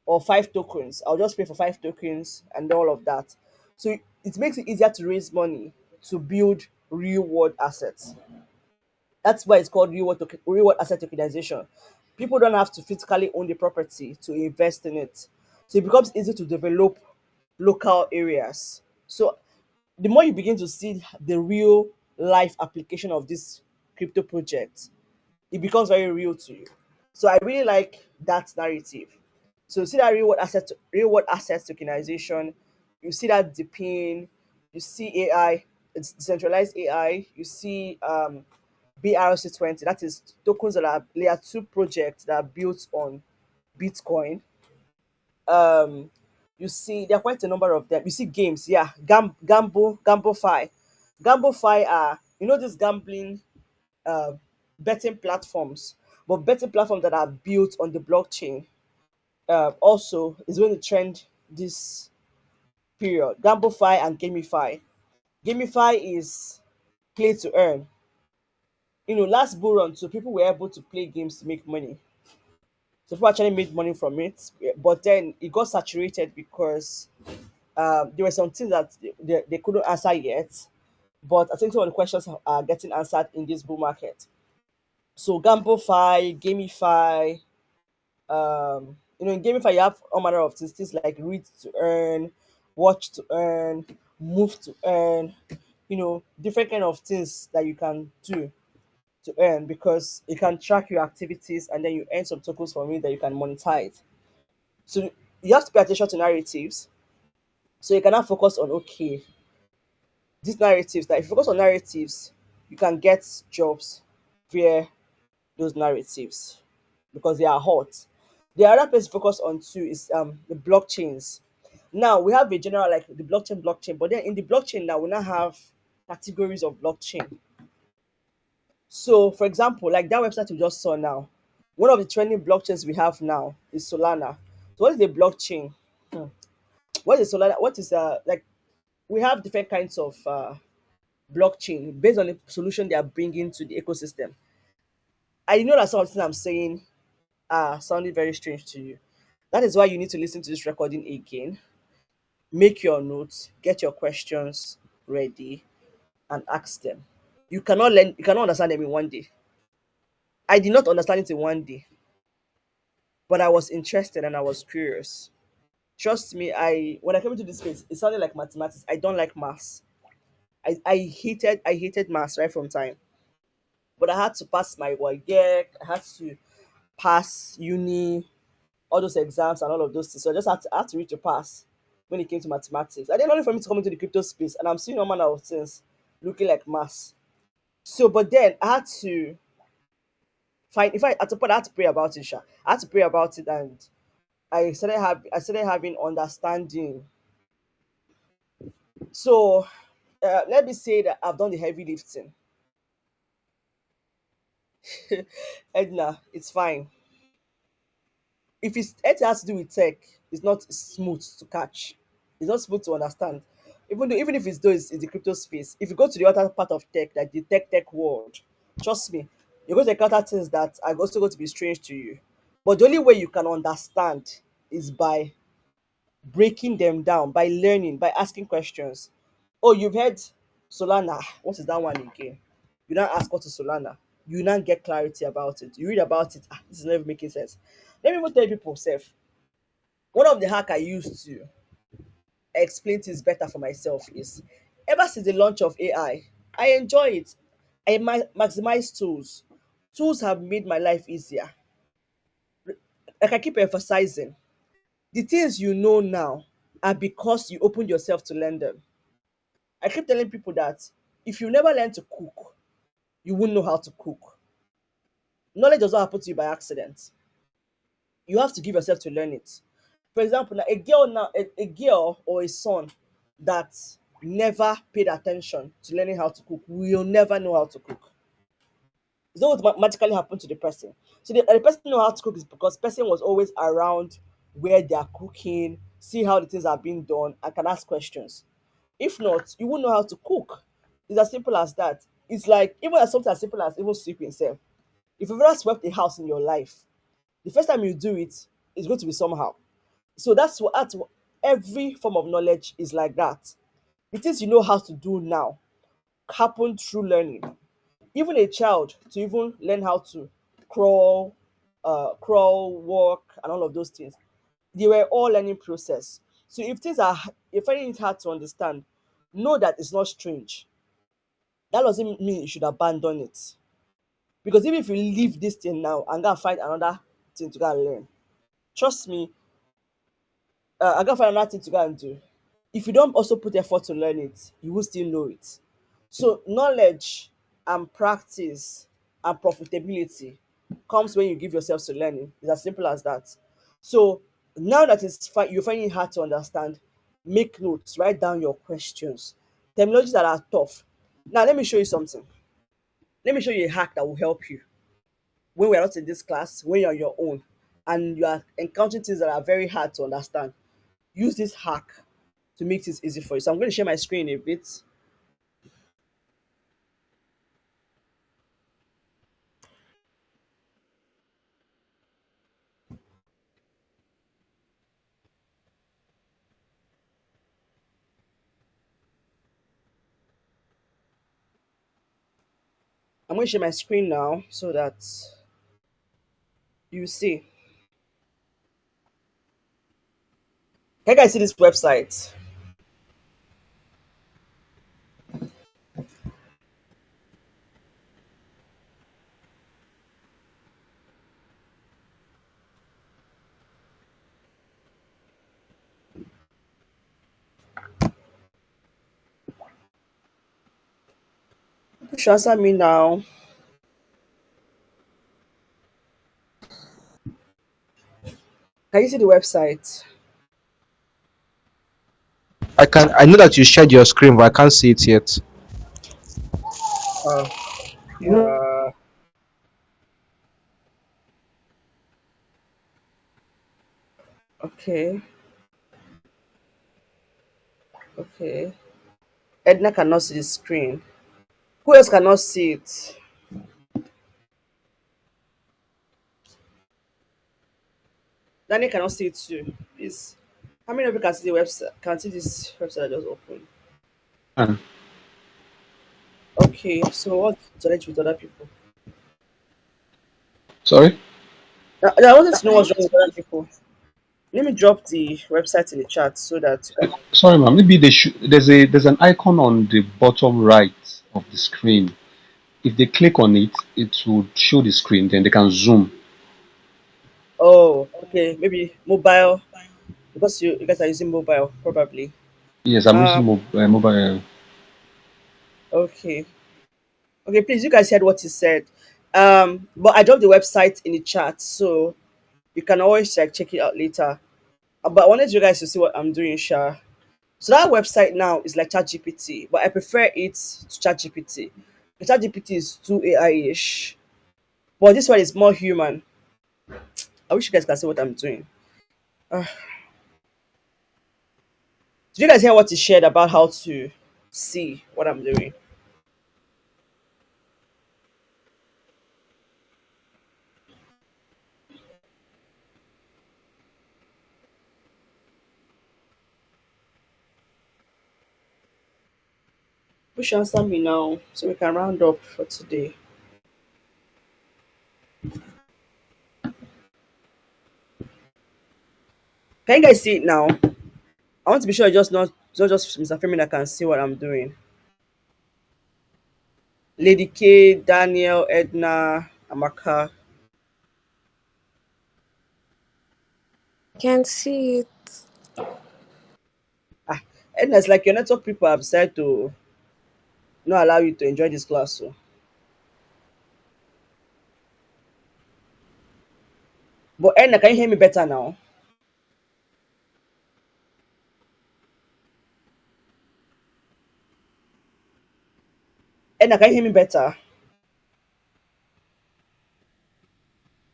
or 5 tokens. I'll just pay for 5 tokens and all of that. So it makes it easier to raise money to build real world assets. That's why it's called real world asset tokenization. People don't have to physically own the property to invest in it. So it becomes easy to develop local areas. So the more you begin to see the real life application of this crypto project, it becomes very real to you. So I really like that narrative. So you see that real world assets tokenization, you see that dipping, you see AI, it's decentralized AI, you see BRC20, that is tokens that are layer two projects that are built on Bitcoin. Um, you see there are quite a number of them. You see games, yeah, GamboFi. GamboFi are, this gambling uh, betting platforms, but betting platforms that are built on the blockchain also is going to trend this period. GamboFi and GameFi. GameFi is play to earn. Last bull run, so people were able to play games to make money. So people actually made money from it, but then it got saturated because there were some things that they couldn't answer yet. But I think some of the questions are getting answered in this bull market. So GamboFi, GameFi, in GameFi you have all manner of things like read to earn, watch to earn, move to earn, different kind of things that you can do to earn because it can track your activities and then you earn some tokens from it that you can monetize. So you have to pay attention to narratives. So you cannot focus on okay, these narratives. That if you focus on narratives, you can get jobs via those narratives because they are hot. The other place to focus on too is the blockchains. Now we have a general like the blockchain, but then in the blockchain now we now have categories of blockchain. So for example, like that website we just saw now, one of the trending blockchains we have now is Solana. So what is a blockchain? Hmm. What is Solana? What is like we have different kinds of blockchain based on the solution they are bringing to the ecosystem. I know that something I'm saying sounding very strange to you. That is why you need to listen to this recording again, make your notes, get your questions ready, and ask them. You cannot understand them in one day. I did not understand it in one day, but I was interested and I was curious. Trust me, I when I came into this space, it sounded like mathematics. I don't like maths. I hated maths right from time. But I had to pass my WAEC, I had to pass uni, all those exams and all of those things. So I had to read to pass when it came to mathematics. And then only for me to come into the crypto space and I'm seeing all manner of things looking like maths. So but then I had to find if I at the point I had to pray about it, Sha. I had to pray about it and I started having understanding. So let me say that I've done the heavy lifting. Edna, it's fine. If anything has to do with tech, it's not smooth to catch. It's not smooth to understand. Even if it's the crypto space, if you go to the other part of tech, like the tech world, trust me, you're going to encounter things that are also going to be strange to you. But the only way you can understand is by breaking them down, by learning, by asking questions. Oh, you've heard Solana. What is that one again? You now ask what is Solana. You now get clarity about it. You read about it. This is not even making sense. Let me even tell people, self. One of the hack I used to explain things better for myself is ever since the launch of I enjoy it. I maximize tools. Tools have made my life easier. Like I keep emphasizing, the things you know now are because you opened yourself to learn them. I keep telling people that if you never learn to cook, you won't know how to cook. Knowledge does not happen to you by accident. You have to give yourself to learn it. For example, a girl or a son that never paid attention to learning how to cook will never know how to cook. It's not what magically happened to the person. So the person know how to cook is because person was always around where they are cooking, see how the things are being done, and can ask questions. If not, you won't know how to cook. It's as simple as that. It's like even as something as simple as even sweeping self. If you've ever swept a house in your life, the first time you do it, it's going to be somehow. So that's what every form of knowledge is like that. The things you know how to do now happen through learning. Even a child to even learn how to crawl, walk, and all of those things, they were all learning process. So if finding it hard to understand, know that it's not strange. That doesn't mean you should abandon it. Because even if you leave this thing now and go and find another thing to go and learn, trust me, I gotta find another thing to go and do. If you don't also put effort to learn it, you will still know it. So knowledge and practice and profitability comes when you give yourself to learning. It's as simple as that. So now that you're finding it hard to understand, make notes, write down your questions, terminologies that are tough. Now let me show you something. Let me show you a hack that will help you when we're not in this class, when you're on your own and you are encountering things that are very hard to understand. Use this hack to make this easy for you. So I'm going to share my screen a bit. I'm going to share my screen now so that you see. Can you guys see this website? You should answer me now. Can you see the website? I know that you shared your screen, but I can't see it yet. Uh, uh, okay, okay. Edna cannot see the screen. Who else cannot see it? Danny cannot see it too. Please. How many of you can see the website? Can see this website I just opened? And Okay, so what's the challenge with other people? sorry, I wanted to know what's wrong with other people. Let me drop the website in the chat so that you can. sorry, ma'am. Maybe they should. There's an icon on the bottom right of the screen. If they click on it, it will show the screen. Then they can zoom. Oh, okay, maybe mobile because you guys are using mobile probably. Yes, I'm Um, using mobile. okay, okay. Please, you guys heard what he said. But I dropped the website in the chat, so you can always like check it out later. But I wanted you guys to see what I'm doing, Sha. So that website now is like ChatGPT, but I prefer it to ChatGPT. The ChatGPT is too AI-ish, but this one is more human. I wish you guys can see what I'm doing. Uh, did you guys hear what he shared about how to see what I'm doing? We should answer me now so we can round up for today. Can you guys see it now? I want to be sure it's not just Mr. Femi that can see what I'm doing. Lady K, Daniel, Edna, Amaka. Can see it. Ah, Edna, it's like your network people have decided to not allow you to enjoy this class. So, but Edna, can you hear me better now? Edna, can you hear me better?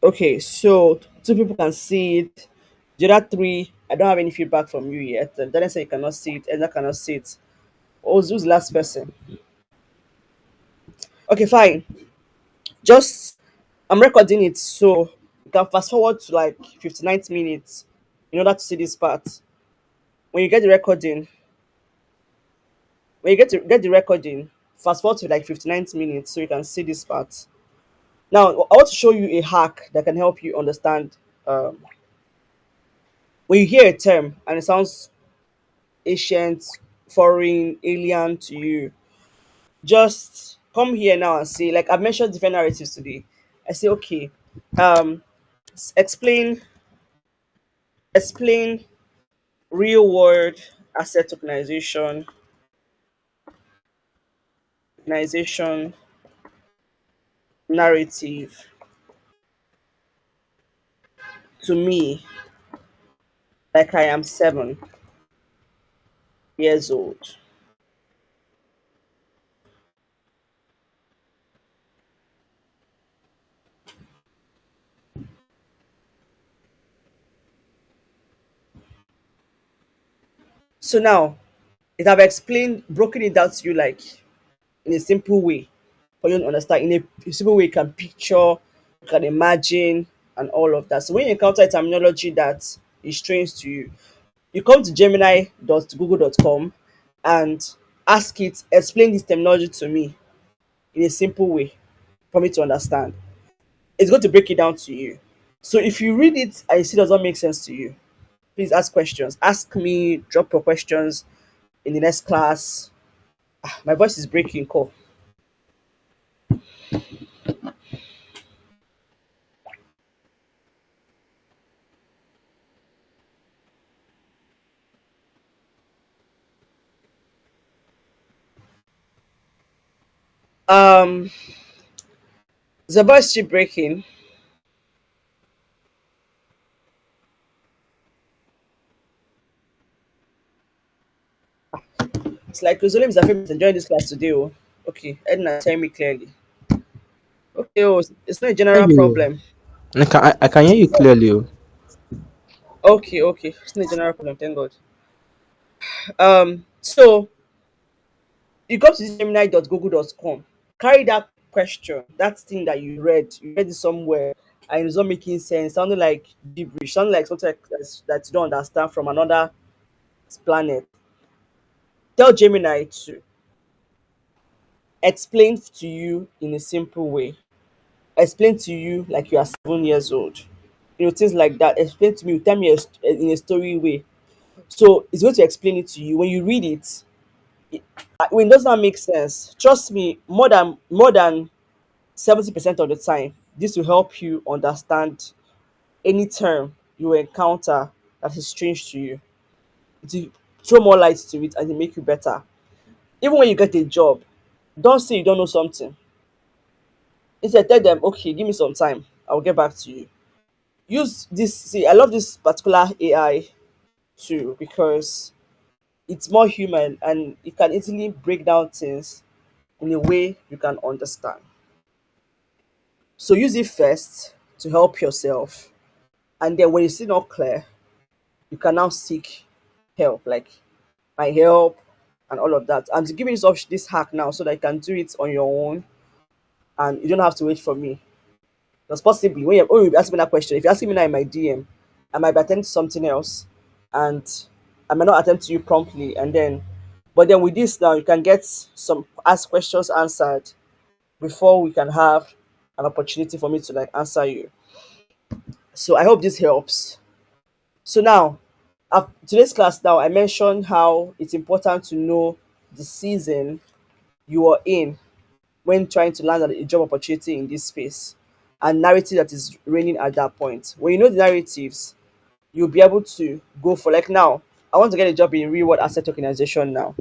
Okay, so two people can see it. The other three, I don't have any feedback from you yet. And Daniel said you cannot see it. Edna cannot see it. Who's the last person? Okay, fine. Just I'm recording it, so you can fast forward to like 59 minutes in order to see this part. When you get the recording, when you get the recording, fast forward to like 59 minutes so you can see this part. Now, I want to show you a hack that can help you understand. When you hear a term and it sounds ancient, foreign, alien to you, just come here now and say, like I've mentioned different narratives today. I say, okay, um, explain real world asset tokenization narrative to me like I am 7 years old. So now it have explained, broken it down to you like in a simple way for you to understand. In a simple way, you can picture, you can imagine, and all of that. So when you encounter a terminology that is strange to you, you come to gemini.google.com and ask it, explain this terminology to me in a simple way for me to understand. It's going to break it down to you. So if you read it and you see it does not make sense to you, please ask questions. Ask me, drop your questions in the next class. My voice is breaking, cool. Um the voice still breaking. It's like Rosalim is afraid to enjoy this class today. Oh. Okay, Edna, tell me clearly. Okay, oh, it's not a Hear general you. problem. I can hear you clearly. Oh. Okay, okay, it's not a general problem. Thank God. So you go to gemini.google.com, carry that question, that thing that you read it somewhere, and it's not making sense, sounding like gibberish, sounding like something that you don't understand from another planet. Tell Gemini to explain to you in a simple way. Explain to you like you are 7 years old. You know, things like that. Explain to me, tell me in a story way. So it's going to explain it to you. When you read it, when it does not make sense, trust me, more than 70% of the time, this will help you understand any term you encounter that is strange to you. It will throw more light to it and it make you better. Even when you get a job, don't say you don't know something. Instead, tell them, okay, give me some time. I'll get back to you. Use this. See, I love this particular AI too because it's more human and it can easily break down things in a way you can understand. So use it first to help yourself, and then when it's still not clear, you can now seek help, like my help and all of that. I'm giving this hack now so that you can do it on your own and you don't have to wait for me. Because possibly when you ask me that question, if you're asking me now in my DM, I might be attending to something else and I might not attend to you promptly. And then, but then with this now, you can get some ask questions answered before we can have an opportunity for me to like answer you. So I hope this helps. So now, today's class now, I mentioned how it's important to know the season you are in when trying to land a job opportunity in this space and narrative that is reigning at that point. When you know the narratives, you'll be able to go for like now. I want to get a job in real world asset tokenization now.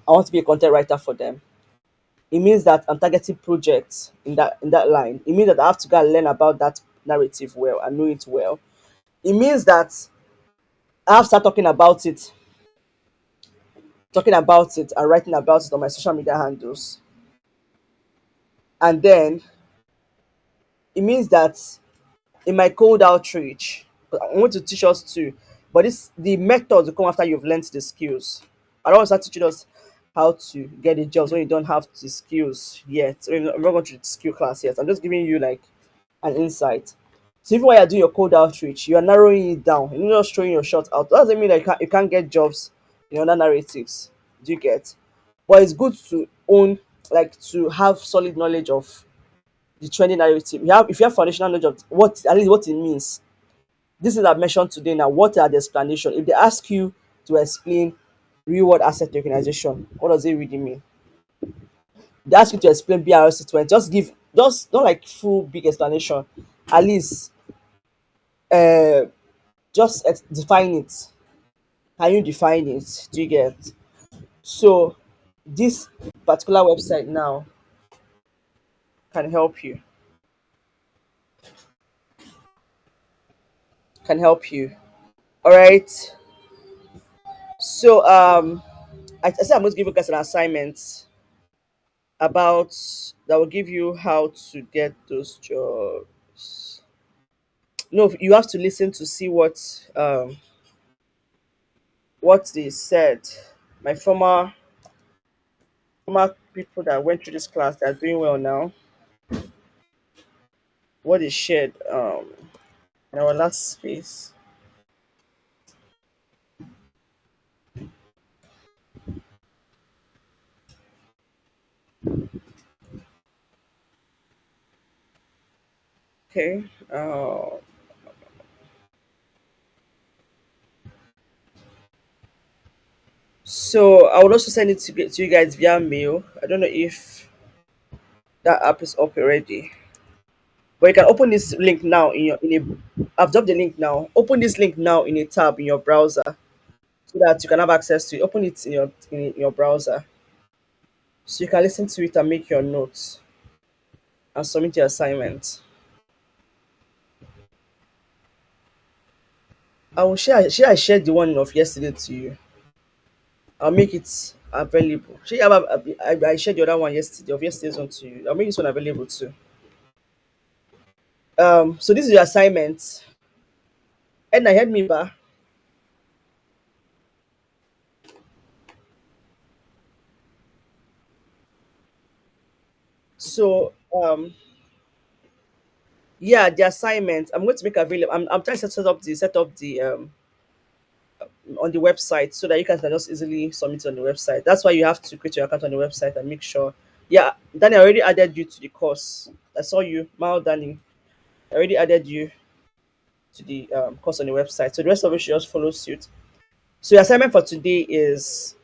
I want to be a content writer for them. It means that I'm targeting projects in that line. It means that I have to go and learn about that narrative well and know it well. It means that I have to start talking about it and writing about it on my social media handles. And then it means that in my cold outreach, I want to teach us too, but this the methods will come after you've learned the skills. I don't want to start teaching us how to get the jobs when you don't have the skills yet. I'm not going to the skill class yet. I'm just giving you like an insight. So even when you're doing your cold outreach, you are narrowing it down. You're not just throwing your shot out. That doesn't mean that you can't get jobs in other narratives. Do you get? But it's good to own, like to have solid knowledge of the trending narrative. If you have foundational knowledge of what at least what it means. This is I've mentioned today now. What are the explanation? If they ask you to explain real world asset tokenization, what does it really mean? They ask you to explain BRC20, just not like full big explanation. At least uh just define it. Can you define it? Do you get? So this particular website now can help you. Can help you. All right. So I said I'm going to give you guys an assignment about that will give you how to get those jobs. No, you have to listen to see what they said. My former people that went through this class, they're doing well now. What they shared in our last space. Okay. So I will also send it to you guys via mail. I don't know if that app is up already. But you can open this link now I've dropped the link now. Open this link now in a tab in your browser so that you can have access to it. Open it in your browser so you can listen to it and make your notes and submit your assignment. I shared the one of yesterday to you. I'll make it available. I shared the other one yesterday of yesterday's one to you. I'll make this one available too. So this is your assignment. And I had me back. So yeah, the assignment I'm going to make available. I'm trying to set up the on the website so that you guys can just easily submit on the website. That's why you have to create your account on the website and make sure. Yeah, Danny, I already added you to the course. I saw you, Mal Danny. I already added you to the course on the website. So the rest of it should just follow suit. So your assignment for today is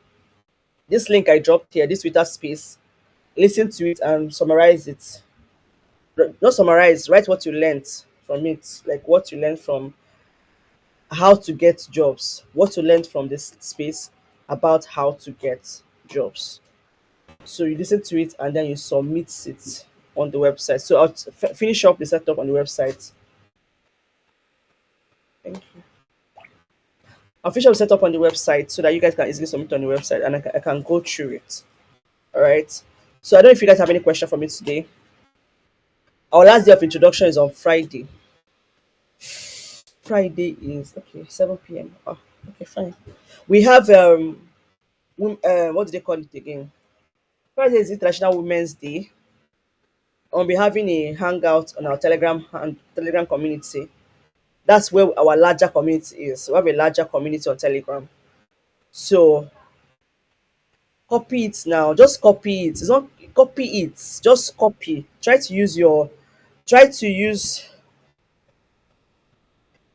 this link I dropped here, this Twitter space. Listen to it and summarize it. Not summarize, write what you learned from it, like what you learned from how to get jobs, what you learned from this space about how to get jobs. So you listen to it and then you submit it on the website. So I'll finish up the setup on the website. Thank you. I'll finish up the setup on the website so that you guys can easily submit on the website and I can go through it. All right. So I don't know if you guys have any question for me today. Our last day of introduction is on Friday. Friday is okay, 7 p.m. Oh, okay, fine. We have what do they call it again? Friday is International Women's Day. We'll be having a hangout on our Telegram community. That's where our larger community is. We have a larger community on Telegram. So copy it now. Just copy it. It's not copy it. Just copy. Try to use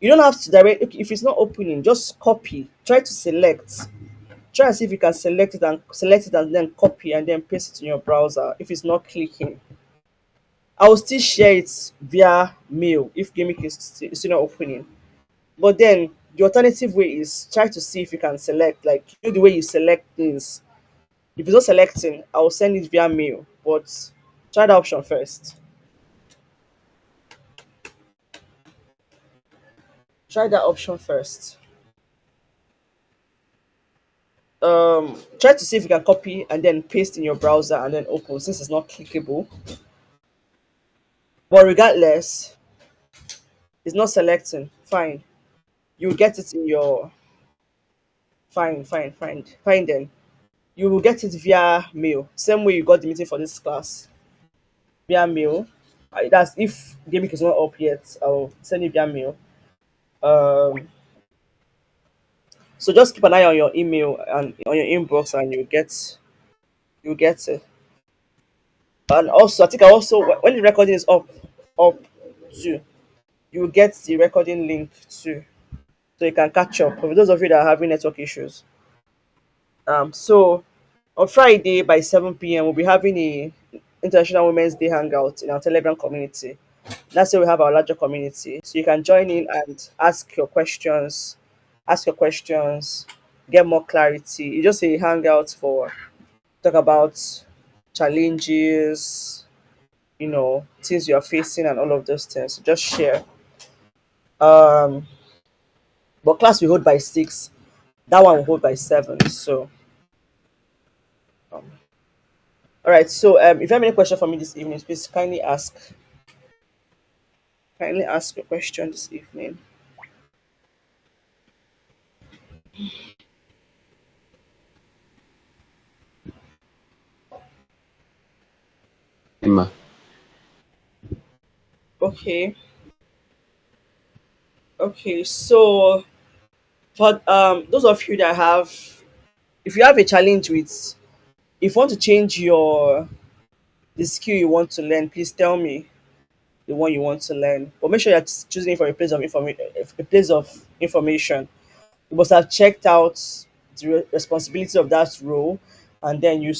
you don't have to direct okay, if it's not opening, just copy. Try to select. Try and see if you can select it and then copy and then paste it in your browser if it's not clicking. I will still share it via mail if Gimmick is still not opening. But then the alternative way is try to see if you can select, like the way you select things. If it's not selecting, I will send it via mail. But try that option first. Try that option first. Try to see if you can copy and then paste in your browser and then open since it's not clickable. But regardless, it's not selecting. Fine. You get it in your fine then. You will get it via mail. Same way you got the meeting for this class via mail. That's if Gamic is not up yet. I'll send you via mail. Um, so just keep an eye on your email and on your inbox, and you get it. And also, I think I also when the recording is up too, you will get the recording link too, so you can catch up. For those of you that are having network issues, so on Friday by 7 p.m. we'll be having a International Women's Day hangout in our Telegram community. That's where we have our larger community, so you can join in and ask your questions, get more clarity. It's just a hangout for talk about challenges, things you are facing and all of those things. So just share. Um, but class we hold by 6. That one we hold by 7. So, um, all right. So, if you have any question for me this evening, please kindly ask. Kindly ask your question this evening. Emma. Okay. Okay. So, for those of you that have, if you have a challenge with, if you want to change the skill you want to learn, please tell me the one you want to learn. But make sure you're choosing it from a place of information. You must have checked out the responsibility of that role, and then you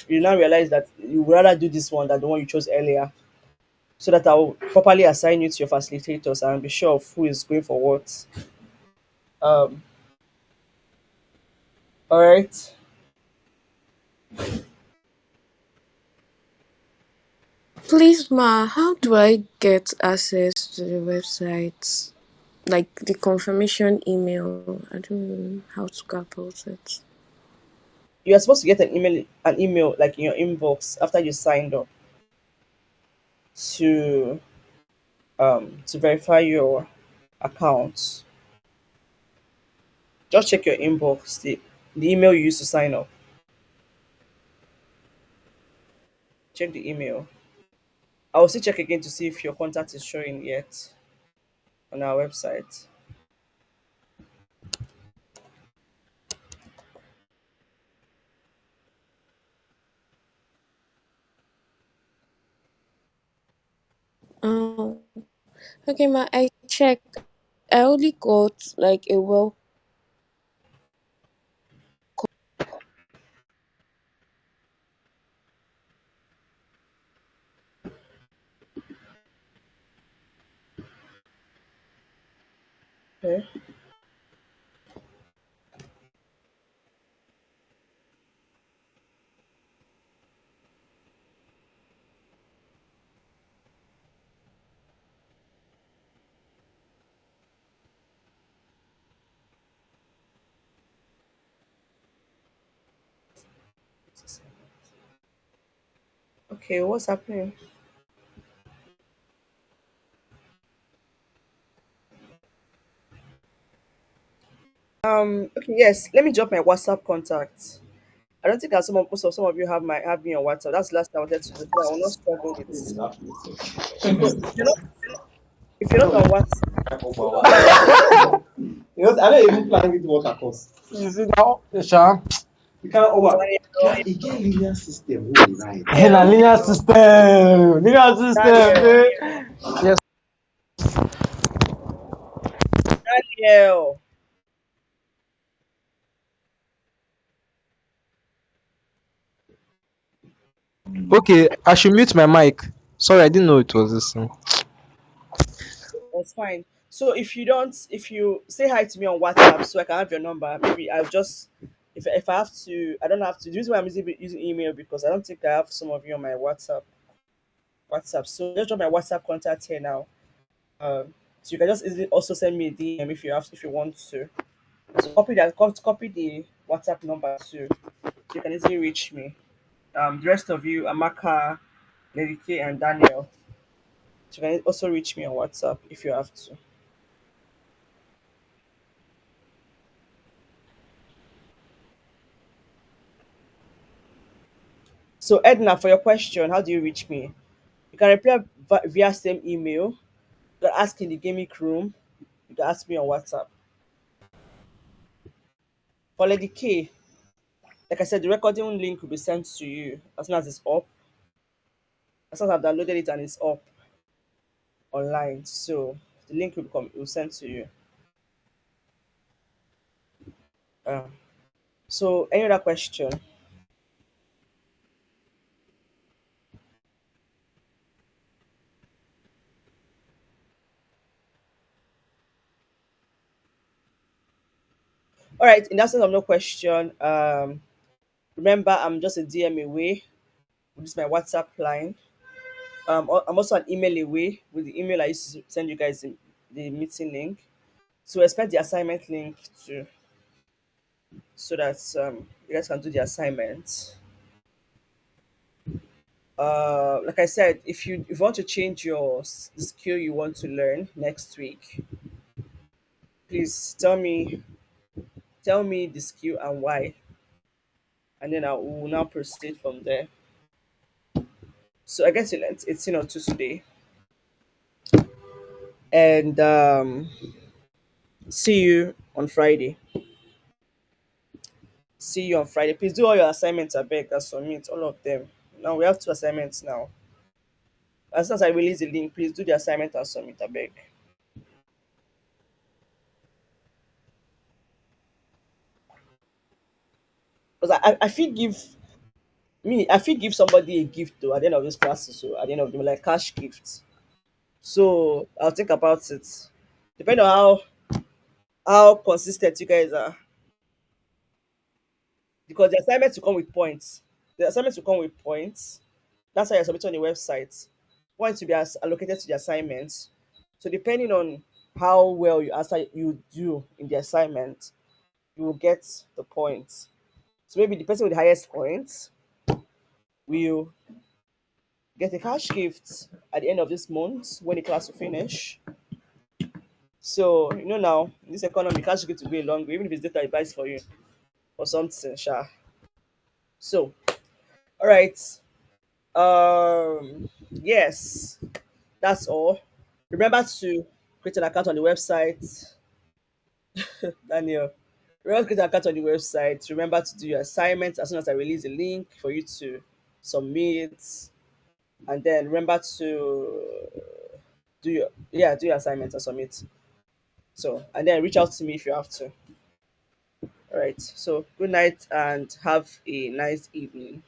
now realize that you would rather do this one than the one you chose earlier, so that I will properly assign you to your facilitators and be sure of who is going for what. Um, all right. Please, Ma, how do I get access to the website? Like the confirmation email. I don't know how to go about it. You are supposed to get an email like in your inbox after you signed up to verify your account. Just check your inbox, the email you used to sign up. Check the email. I will still check again to see if your contact is showing yet on our website. Um, okay, Ma, I check. I only got like a welcome. Okay. Okay, what's happening? Okay, yes. Let me drop my WhatsApp contact. I don't think that some of you have me on WhatsApp. That's the last thing I wanted to do, so I will not struggle with. So if you're not on WhatsApp, I don't even plan with work across. You see now, Sha. You can't over. Daniel, Guy, e get linear system wey dey write. Na Daniel, linear system. Linear system. Daniel, Dey. Yes. Daniel. Okay, I should mute my mic. Sorry, I didn't know it was this thing. That's fine. So if you say hi to me on WhatsApp, so I can have your number, maybe I'll just if I have to, I don't have to. The reason why I'm using email because I don't think I have some of you on my WhatsApp. So just drop my WhatsApp contact here now. So you can just easily also send me a DM if you want to. So copy the WhatsApp number too, so you can easily reach me. The rest of you, Amaka, Lady K, and Daniel, so you can also reach me on WhatsApp if you have to. So Edna, for your question, how do you reach me? You can reply via same email. You can ask in the gaming room. You can ask me on WhatsApp. For Lady K, like I said, the recording link will be sent to you as soon as it's up. As soon as I've downloaded it and it's up online. So the link will send to you. Uh, so any other question? All right, in the absence of no question, remember I'm just a DM away. This is my WhatsApp line. I'm also an email away with the email I used to send you guys the meeting link. So expect the assignment link too, so that you guys can do the assignment. Like I said, if you want to change the skill you want to learn next week, please tell me the skill and why, and then I will now proceed from there. So I guess you learned 18 or 2 today, and see you on Friday. See you on Friday. Please do all your assignments. I beg and submit all of them. Now we have 2 assignments now. As soon as I release the link, please do the assignment and submit. I beg. Because I feel give somebody a gift though at the end of this class. So at the end of the like cash gift. So I'll think about it. Depending on how consistent you guys are. Because the assignments will come with points. The assignments will come with points. That's how you're submitting on the website. Points will be allocated to the assignments. So depending on how well you do in the assignment, you will get the points. So maybe the person with the highest points will get a cash gift at the end of this month when the class will finish. So now in this economy, cash gift will go a long way, even if it's data advice for you or something, sure. So, all right. Yes, that's all. Remember to create an account on the website, Daniel. Remember to create an account on the website. Remember to do your assignments as soon as I release the link for you to submit. And then remember to do your assignments and submit. So and then reach out to me if you have to. All right. So good night and have a nice evening.